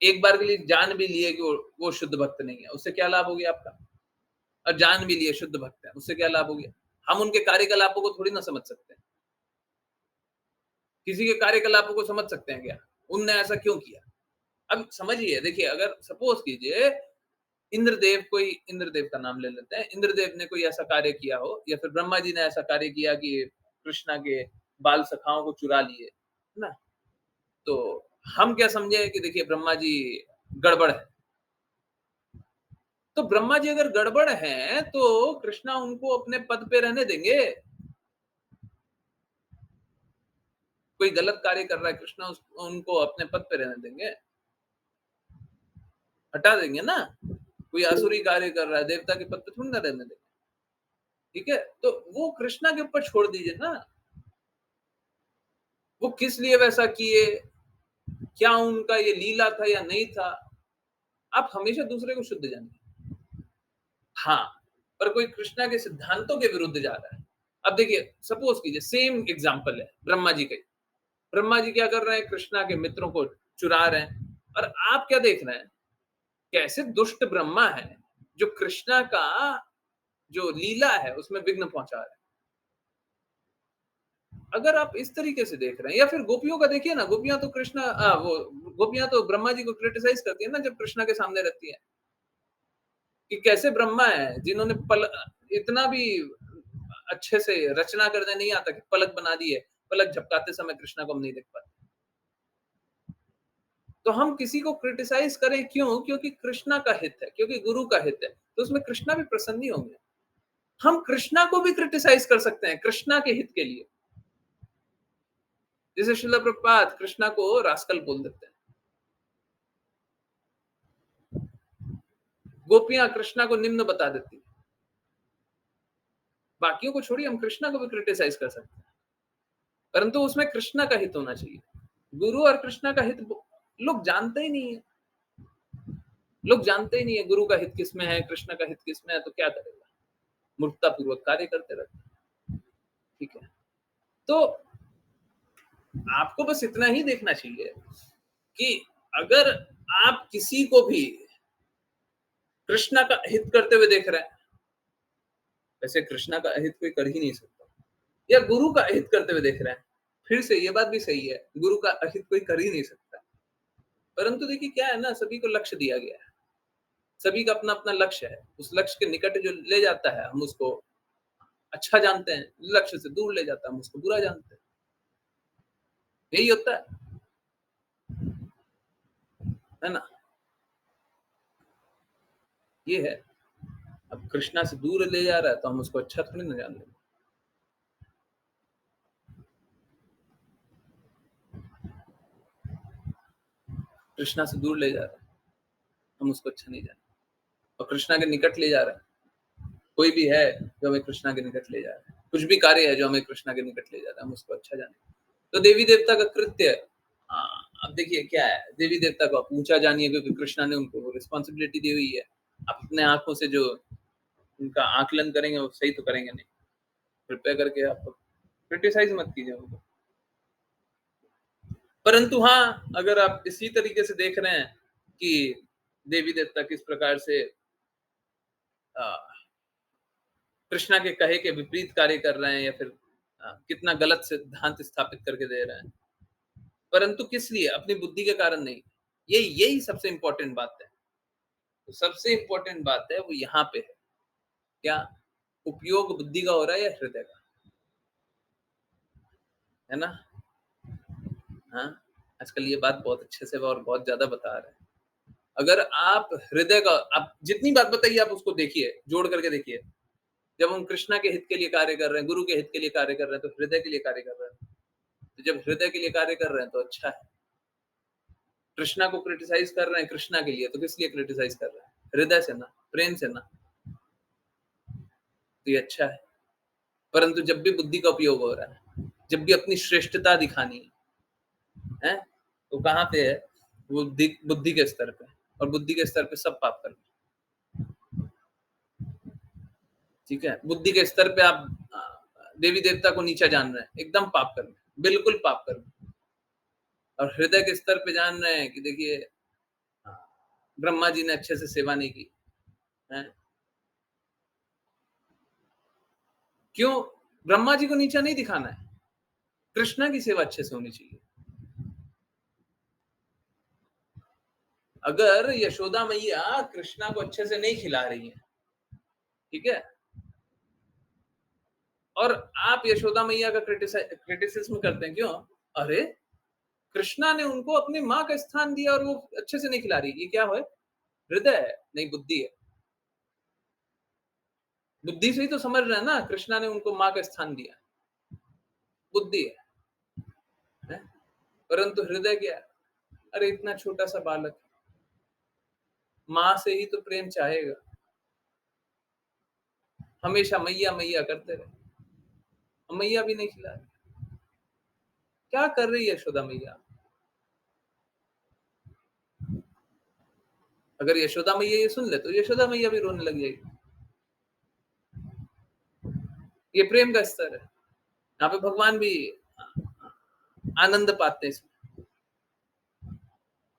एक बार के लिए जान भी लिए कि वो शुद्ध भक्त नहीं है, उससे क्या लाभ हो गया आपका? और जान भी लिए शुद्ध भक्त है, उससे क्या लाभ हो गया? हम उनके कार्यकलापों को थोड़ी ना समझ सकते हैं। किसी के कार्यकलापों को समझ सकते हैं क्या? उनने ऐसा क्यों किया? अब समझिए, देखिए, अगर सपोज कीजिए इंद्रदेव का नाम ले लेते हैं, इंद्रदेव ने कोई ऐसा कार्य किया हो, या फिर ब्रह्मा जी ने ऐसा कार्य किया कि कृष्णा के बाल सखाओं को चुरा लिए, है ना? तो हम क्या समझे कि देखिए ब्रह्मा जी गड़बड़ है। तो ब्रह्मा जी अगर गड़बड़ हैं, तो कृष्णा उनको अपने पद पे रहने देंगे? कोई गलत कार्य कर रहा है, कृष्णा उनको अपने पद पे रहने देंगे? हटा देंगे ना। कोई आसुरी कार्य कर रहा है, देवता के पद पे थोड़ी ना रहने देंगे, ठीक है? तो वो कृष्णा के ऊपर छोड़ दीजिए ना, वो किस लिए वैसा किए, क्या उनका ये लीला था या नहीं था? आप हमेशा दूसरे को शुद्ध जानिए। हाँ, पर कोई कृष्णा के सिद्धांतों के विरुद्ध जा रहा है। अब देखिए, सपोज कीजिए, सेम एग्जांपल है ब्रह्मा जी का ही। ब्रह्मा जी क्या कर रहे हैं? कृष्णा के मित्रों को चुरा रहे हैं, और आप क्या देख रहे हैं? कैसे दुष्ट ब्रह्मा है, जो कृष्णा का जो लीला है उसमें विघ्न पहुंचा रहे हैं। अगर आप इस तरीके से देख रहे हैं, या फिर गोपियों का देखिए ना, गोपियां तो गोपियां तो ब्रह्मा जी को क्रिटिसाइज करती है ना, जब कृष्णा के सामने रहती है, कि कैसे ब्रह्मा है जिन्होंने इतना भी अच्छे से रचना करने नहीं आता कि पलक बना दी है, पलक झपकाते समय कृष्णा को हम नहीं देख पाते। तो हम किसी को क्रिटिसाइज करें क्यों? क्योंकि कृष्णा का हित है, क्योंकि गुरु का हित है, तो उसमें कृष्णा भी प्रसन्न ही होंगे। हम कृष्णा को भी क्रिटिसाइज कर सकते हैं कृष्णा के हित के लिए। जैसे श्रील प्रभुपाद कृष्णा को रास्कल बोल देते हैं, गोपियां कृष्णा को निम्न बता देती हैं। बाकियों को छोड़िए, हम कृष्णा को भी क्रिटिसाइज कर सकते हैं, परंतु उसमें कृष्णा का हित होना चाहिए। गुरु और कृष्णा का हित लोग जानते ही नहीं है। लोग जानते ही नहीं है गुरु का हित किसमें है, कृष्ण का हित किसमें है, तो क्या करेगा? मूर्खता पूर्वक कार्य करते रहते हैं, ठीक है? तो आपको बस इतना ही देखना चाहिए कि अगर आप किसी को भी कृष्णा का हित करते हुए देख रहे हैं, वैसे कृष्णा का हित कोई कर ही नहीं सकता, या गुरु का हित करते हुए देख रहे हैं, फिर से ये बात भी सही है, गुरु का हित कोई कर ही नहीं सकता। परंतु देखिए क्या है ना, सभी को लक्ष्य दिया गया है, सभी का अपना अपना लक्ष्य है। उस लक्ष्य के निकट जो ले जाता है, हम उसको अच्छा जानते हैं, लक्ष्य से दूर ले जाता है, हम उसको बुरा जानते हैं। यही होता है ना? ये है। अब कृष्णा से दूर ले जा रहा है, तो हम उसको अच्छा थोड़ी ना जान लेंगे। कृष्णा से दूर ले जा रहा है, हम उसको अच्छा नहीं जाने, और कृष्णा के निकट ले जा रहा है, कोई भी है जो हमें कृष्णा के निकट ले जा रहा है, कुछ भी कार्य है जो हमें कृष्णा के निकट ले जा रहा है, हम उसको अच्छा जाने। तो देवी देवता का कृत्य, अब देखिए क्या है, देवी देवता को आप ऊंचा जानिए, क्योंकि कृष्णा ने उनको रिस्पॉन्सिबिलिटी दी हुई है। आप अपने आंखों से जो उनका आकलन करेंगे, वो सही तो करेंगे नहीं। कृपया करके आप क्रिटिसाइज मत कीजिए उनको। परंतु हाँ, अगर आप इसी तरीके से देख रहे हैं कि देवी देवता किस प्रकार से कृष्णा के कहे के विपरीत कार्य कर रहे हैं, या फिर कितना गलत सिद्धांत स्थापित करके दे रहे हैं, परंतु किस लिए? अपनी बुद्धि के कारण नहीं। यही सबसे इंपॉर्टेंट बात है। तो सबसे इंपॉर्टेंट बात है वो यहाँ पे है, क्या? उपयोग बुद्धि का हो रहा है या हृदय का, है ना? हाँ, आजकल ये बात बहुत अच्छे से और बहुत ज्यादा बता रहे हैं। अगर आप हृदय का, आप जितनी बात बताइए आप उसको देखिए, जोड़ करके देखिए। जब हम कृष्णा के हित के लिए कार्य कर रहे हैं, गुरु के हित के लिए कार्य कर रहे हैं, तो हृदय के लिए कार्य कर रहे हैं। तो जब हृदय के लिए कार्य कर रहे हैं तो अच्छा है। कृष्णा को क्रिटिसाइज कर रहे हैं कृष्णा के लिए, तो किस लिए क्रिटिसाइज कर रहे हैं? हृदय से ना, प्रेम से ना, तो ये अच्छा है। परंतु जब भी बुद्धि का उपयोग हो रहा है, जब भी अपनी श्रेष्ठता दिखानी है, तो कहाँ पे है? वो बुद्धि के स्तर पे, और बुद्धि के स्तर पे सब पाप कर, ठीक है? बुद्धि के स्तर पे आप देवी देवता को नीचा जान रहे हैं, एकदम पाप कर, बिल्कुल पाप कर। और हृदय के स्तर पे जान रहे हैं कि देखिए ब्रह्मा जी ने अच्छे से सेवा नहीं की है। क्यों? ब्रह्मा जी को नीचा नहीं दिखाना है, कृष्णा की सेवा अच्छे से होनी चाहिए। अगर यशोदा मैया कृष्णा को अच्छे से नहीं खिला रही है, ठीक है, और आप यशोदा मैया का क्रिटिसिज्म करते हैं, क्यों? अरे कृष्णा ने उनको अपनी माँ का स्थान दिया और वो अच्छे से नहीं खिला रही, ये क्या है? हृदय है, नहीं बुद्धि है। बुद्धि से ही तो समझ रहे हैं ना, कृष्णा ने उनको माँ का स्थान दिया, बुद्धि है? परंतु हृदय क्या है? अरे इतना छोटा सा बालक, माँ से ही तो प्रेम चाहेगा, हमेशा मैया मैया करते रहे, मैया भी नहीं खिला रही। क्या कर रही है यशोदा मैया? अगर यशोदा मैया ये सुन ले तो यशोदा मैया भी रोने लग जाएगी। ये प्रेम का स्तर है, यहाँ पे भगवान भी आनंद पाते हैं इसमें।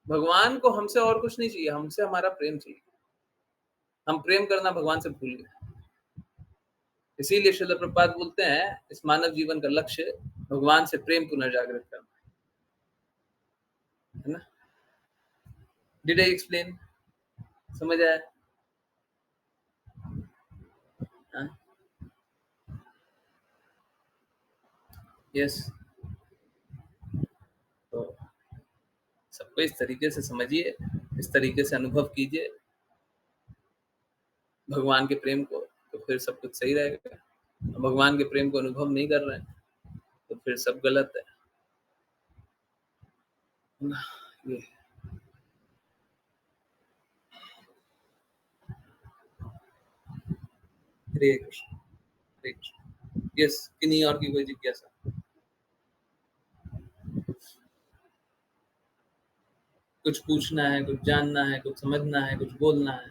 भगवान को हमसे और कुछ नहीं चाहिए, हमसे हमारा प्रेम चाहिए। हम प्रेम करना भगवान से भूल गए। इसीलिए श्रील प्रभुपाद बोलते हैं इस मानव जीवन का लक्ष्य भगवान से प्रेम पुनर्जागृत करना है ना। Did I explain? समझ आया? यस। तो सबको इस तरीके से समझिए, इस तरीके से अनुभव कीजिए भगवान के प्रेम को, तो फिर सब कुछ सही रहेगा। भगवान के प्रेम को अनुभव नहीं कर रहे हैं तो फिर सब गलत है। ये हरे कृष्ण, हरे कृष्ण। यस, किन्हीं और की कोई जिज्ञासा? कुछ पूछना है, कुछ जानना है, कुछ समझना है, कुछ बोलना है?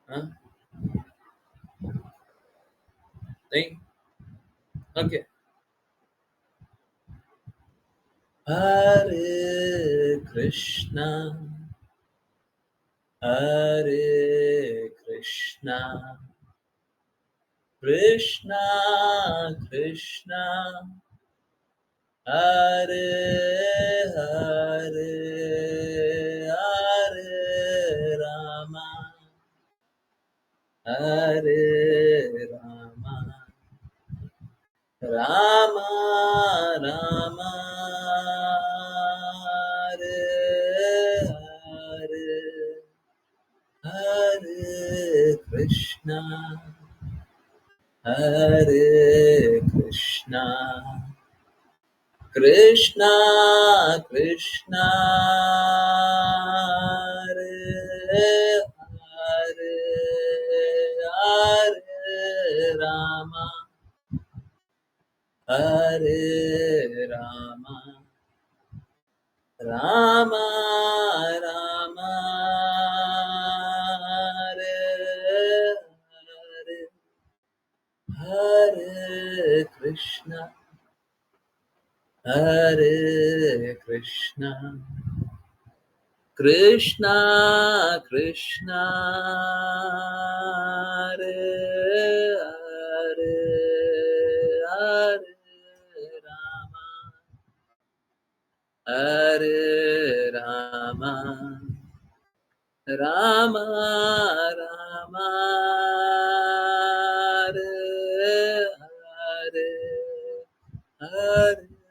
हाँ? नहीं? ओके। हरे कृष्णा कृष्णा कृष्णा हरे हरे हरे रामा रामा रामा हरे हरे हरे कृष्णा कृष्णा कृष्णा हरे हरे हरे रामा रामा रामा हरे हरे हरे कृष्णा कृष्णा कृष्णा हरे हरे हरे रामा राम राम हरे हरे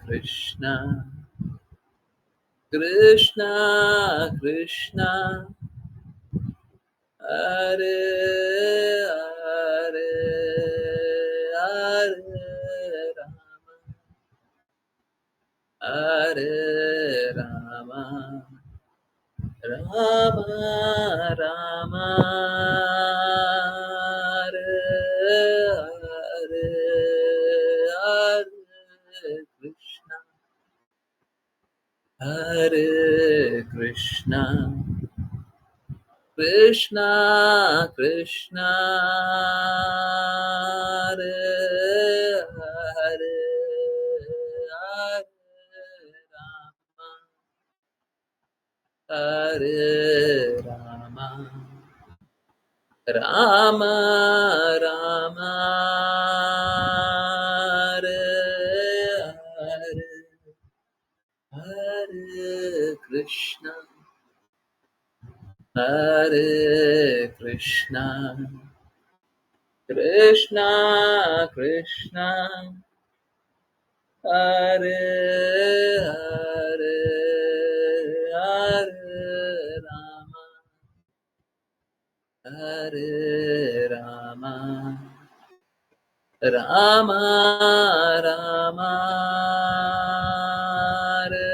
कृष्णा कृष्णा कृष्णा हरे हरे हरे राम राम राम हरे हरे हरे कृष्णा कृष्णा कृष्णा हरे हरे हरे राम राम राम हरे हरे कृष्णा कृष्णा कृष्णा हरे हरे हरे राम राम राम हरे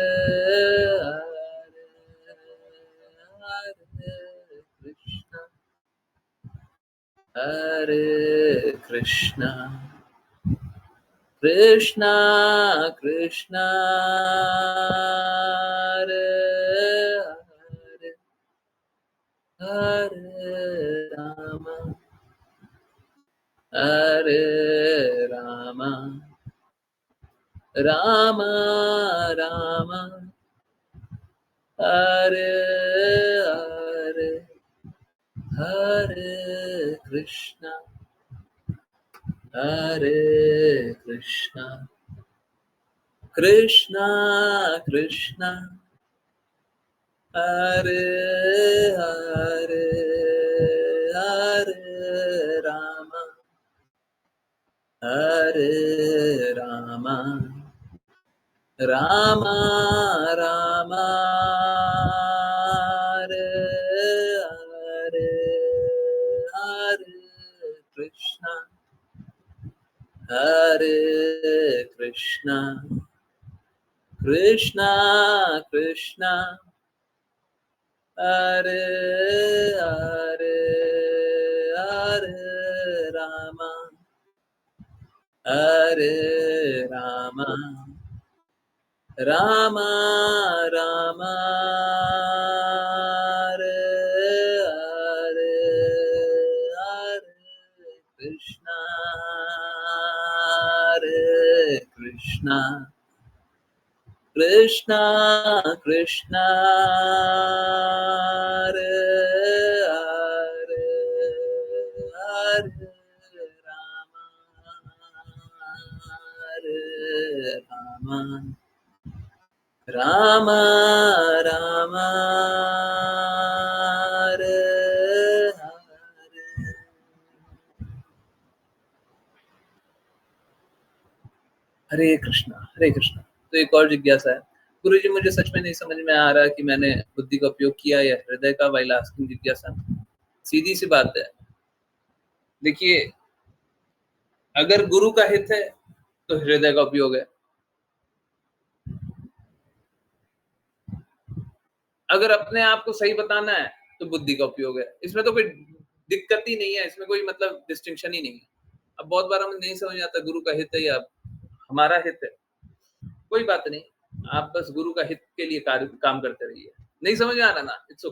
हरे कृष्णा कृष्णा कृष्णा हरे हरे हरे राम राम राम हरे हरे हरे कृष्णा कृष्णा कृष्णा हरे हरे हरे राम राम राम हरे हरे हरे कृष्णा कृष्णा कृष्णा हरे हरे हरे राम राम राम हरे हरे हरे कृष्णा कृष्णा कृष्णा हरे हरे हरे राम राम राम हरे हरे हरे कृष्णा। तो एक और जिज्ञासा है, गुरुजी मुझे सच में नहीं समझ में आ रहा कि मैंने बुद्धि का उपयोग किया या हृदय का, वाइल आस्किंग जिज्ञासा। सीधी सी बात है, देखिए अगर गुरु का हित है तो हृदय का उपयोग है, अगर अपने आप को सही बताना है तो बुद्धि का उपयोग है। इसमें तो कोई दिक्कत ही नहीं है, इसमें कोई मतलब डिस्टिंक्शन ही नहीं है। अब बहुत बार हमें नहीं समझ आता गुरु का हित है या हमारा हित है, कोई बात नहीं, आप बस गुरु का हित के लिए काम करते रहिए। नहीं समझ में आ रहा ना, इट्स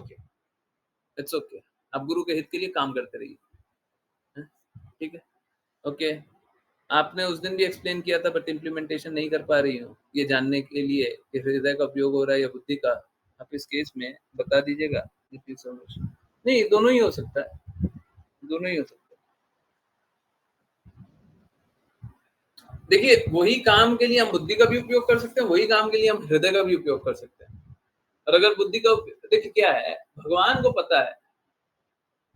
ओके, आप गुरु के हित के लिए काम करते रहिए, ठीक है, ओके। आपने उस दिन भी एक्सप्लेन किया था बट इम्प्लीमेंटेशन नहीं कर पा रही हूँ, ये जानने के लिए कि हृदय का उपयोग हो रहा है या बुद्धि का, आप इस केस में बता दीजिएगा। नहीं, दोनों ही हो सकता है, दोनों ही हो सकता है। देखिए वही काम के लिए हम बुद्धि का भी उपयोग कर सकते हैं, वही काम के लिए हम हृदय का भी उपयोग कर सकते हैं। और अगर बुद्धि का देखिए क्या है, भगवान को पता है,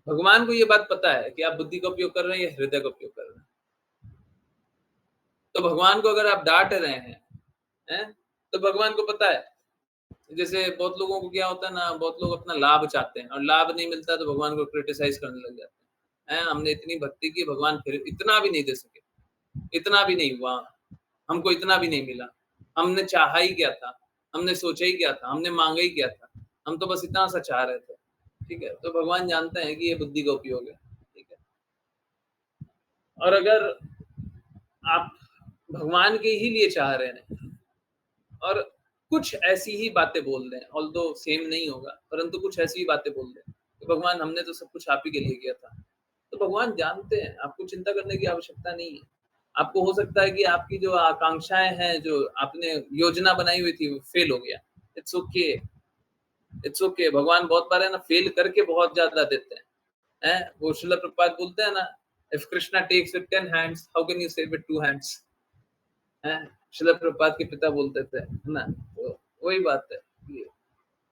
भगवान को ये बात पता है कि आप बुद्धि का उपयोग कर रहे हैं या हृदय का उपयोग कर रहे हैं। तो भगवान को अगर आप डांट रहे हैं, तो भगवान को पता है। जैसे बहुत लोगों को क्या होता है ना, बहुत लोग अपना लाभ चाहते हैं और लाभ नहीं मिलता तो भगवान को क्रिटिसाइज करने लग जाते हैं। हमने इतनी भक्ति की, भगवान फिर इतना भी नहीं दे सके, इतना भी नहीं हुआ, हमको इतना भी नहीं मिला, हमने चाहा ही क्या था, हमने सोचा ही क्या था, हमने मांगा ही क्या था, हम तो बस इतना सा चाह रहे थे। ठीक है, तो भगवान जानते हैं कि ये बुद्धि का उपयोग है। ठीक है, और अगर आप भगवान के ही लिए चाह रहे हैं और कुछ ऐसी ही बातें बोल दें, ऑल्दो सेम नहीं होगा, परंतु कुछ ऐसी ही बातें बोल दें कि भगवान हमने तो सब कुछ आप ही के लिए किया था, तो भगवान जानते हैं, आपको चिंता करने की आवश्यकता नहीं है। आपको हो सकता है कि आपकी जो आकांक्षाएं हैं, जो आपने योजना बनाई हुई थी, वो फेल हो गया। It's okay, it's okay. भगवान बहुत बार है ना फेल करके बहुत ज्यादा देते हैं। वो श्रील प्रभुपाद बोलते हैं ना, if Krishna takes with 10 hands how can you save with 2 hands. Srila Prabhupada के पिता बोलते थे, है ना। तो वही बात है,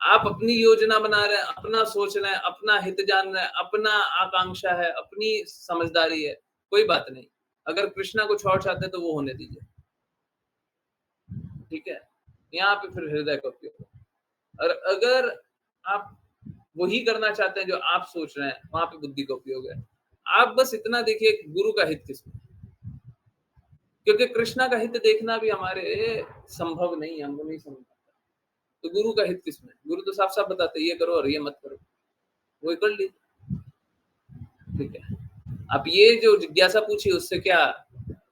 आप अपनी योजना बना रहे हैं, अपना सोच रहे हैं, अपना हित जान रहे हैं, अपना आकांक्षा है, अपनी समझदारी है, कोई बात नहीं। अगर कृष्णा कुछ और चाहते हैं तो वो होने दीजिए। ठीक है, यहाँ पे फिर हृदय का उपयोग। और अगर आप वही करना चाहते हैं जो आप सोच रहे हैं, वहां पे बुद्धि का उपयोग है। आप बस इतना देखिए गुरु का हित किसमें, क्योंकि कृष्णा का हित देखना भी हमारे संभव नहीं है, हमको नहीं समझ आता। तो गुरु का हित किसमें? गुरु तो साफ साफ बताते ये करो और ये मत करो, वही कर लीजिए। ठीक है, आप ये जो जिज्ञासा पूछिए उससे क्या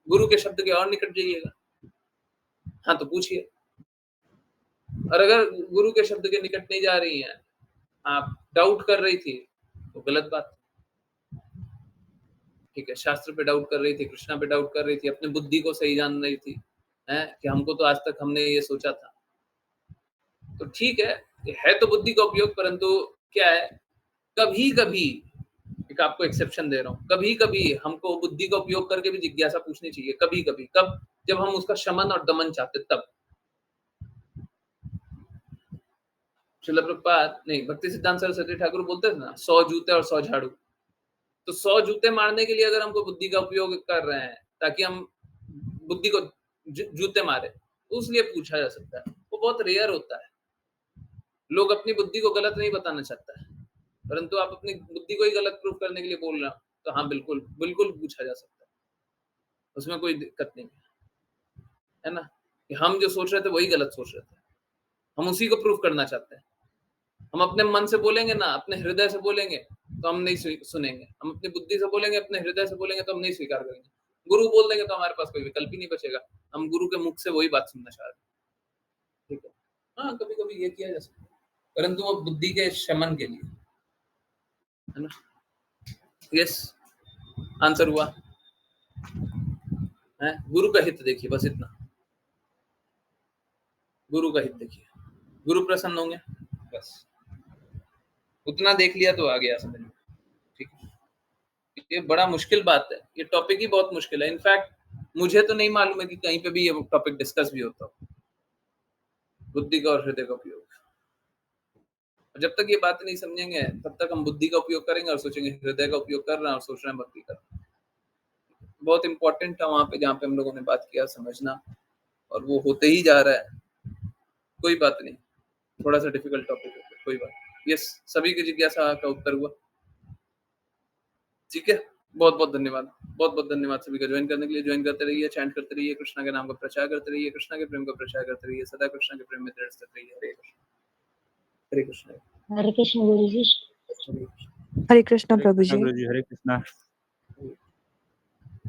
गुरु के शब्द के और निकट जाइएगा? हाँ तो पूछिए। और अगर गुरु के शब्द के निकट नहीं जा रही हैं, आप डाउट कर रही थी, तो गलत बात। ठीक है, शास्त्र पे डाउट कर रही थी, कृष्णा पे डाउट कर रही थी, अपने बुद्धि को सही जान रही थी, कि हमको तो आज तक हमने ये सोचा था। तो ठीक है तो बुद्धि का उपयोग, परंतु क्या है, कभी कभी एक आपको एक्सेप्शन दे रहा हूँ, कभी कभी हमको बुद्धि का उपयोग करके भी जिज्ञासा पूछनी चाहिए। कभी कभी, कब? जब हम उसका शमन और दमन चाहते तब। श्रील प्रभुपाद नहीं, भक्ति सिद्धांत सरस्वती ठाकुर बोलते थे ना, 100 जूते और 100 झाड़ू। तो 100 जूते मारने के लिए अगर हमको बुद्धि का उपयोग कर रहे हैं ताकि हम बुद्धि को जूते मारे, तो उसलिए पूछा जा सकता है। वो बहुत रेयर होता है, लोग अपनी बुद्धि को गलत नहीं बताना चाहता है, परंतु आप अपनी बुद्धि को ही गलत प्रूफ करने के लिए बोल रहे हो, तो हाँ बिल्कुल बिल्कुल पूछा जा सकता है, उसमें कोई दिक्कत नहीं है ना। कि हम जो सोच रहे थे वही गलत सोच रहे थे, हम उसी को प्रूफ करना चाहते हैं। हम अपने मन से बोलेंगे ना, अपने हृदय से बोलेंगे तो हम नहीं सुनेंगे, हम अपनी बुद्धि से बोलेंगे, अपने हृदय से बोलेंगे तो हम नहीं स्वीकार करेंगे। गुरु बोल देंगे तो हमारे पास कोई विकल्प ही नहीं बचेगा, हम गुरु के मुख से वही बात सुनना चाह रहे हैं। ठीक है, हाँ कभी कभी ये किया जा सकता है, परंतु वो बुद्धि के शमन के लिए, है ना। यस, आंसर हुआ है। गुरु का हित देखिए, बस इतना, गुरु का हित देखिए, गुरु प्रसन्न होंगे, बस उतना देख लिया तो आ गया समझ में। ठीक है, ये बड़ा मुश्किल बात है, ये टॉपिक ही बहुत मुश्किल है। इनफैक्ट मुझे तो नहीं मालूम है कि कहीं पे भी ये टॉपिक डिस्कस भी होता हो, बुद्धि का और हृदय का उपयोग। जब तक ये बात नहीं समझेंगे तब तक हम बुद्धि का उपयोग करेंगे और सोचेंगे हृदय का उपयोग कर रहे हैं और सोच रहे हैं भक्ति कर रहे हैं। बहुत इंपॉर्टेंट था वहां पे जहाँ पे हम लोगों ने बात किया, समझना, और वो होते ही जा रहा है। कोई बात नहीं, थोड़ा सा डिफिकल्ट टॉपिक है, कोई बात। यस, सभी की जिज्ञासा का उत्तर हुआ। ठीक है, बहुत बहुत धन्यवाद, बहुत बहुत धन्यवाद सभी का ज्वाइन करने के लिए। ज्वाइन करते रहिए, चैंट करते रहिए, कृष्णा के नाम का प्रचार करते रहिए, कृष्णा के प्रेम का प्रचार करते रहिए, सदा कृष्णा के प्रेम में दृढ़ स्थित रहिए। हरे कृष्ण, हरे कृष्ण, हरे कृष्ण गुरु जी। हरे कृष्ण, हरे कृष्ण प्रभु जी। गुरु जी, हरे कृष्णा।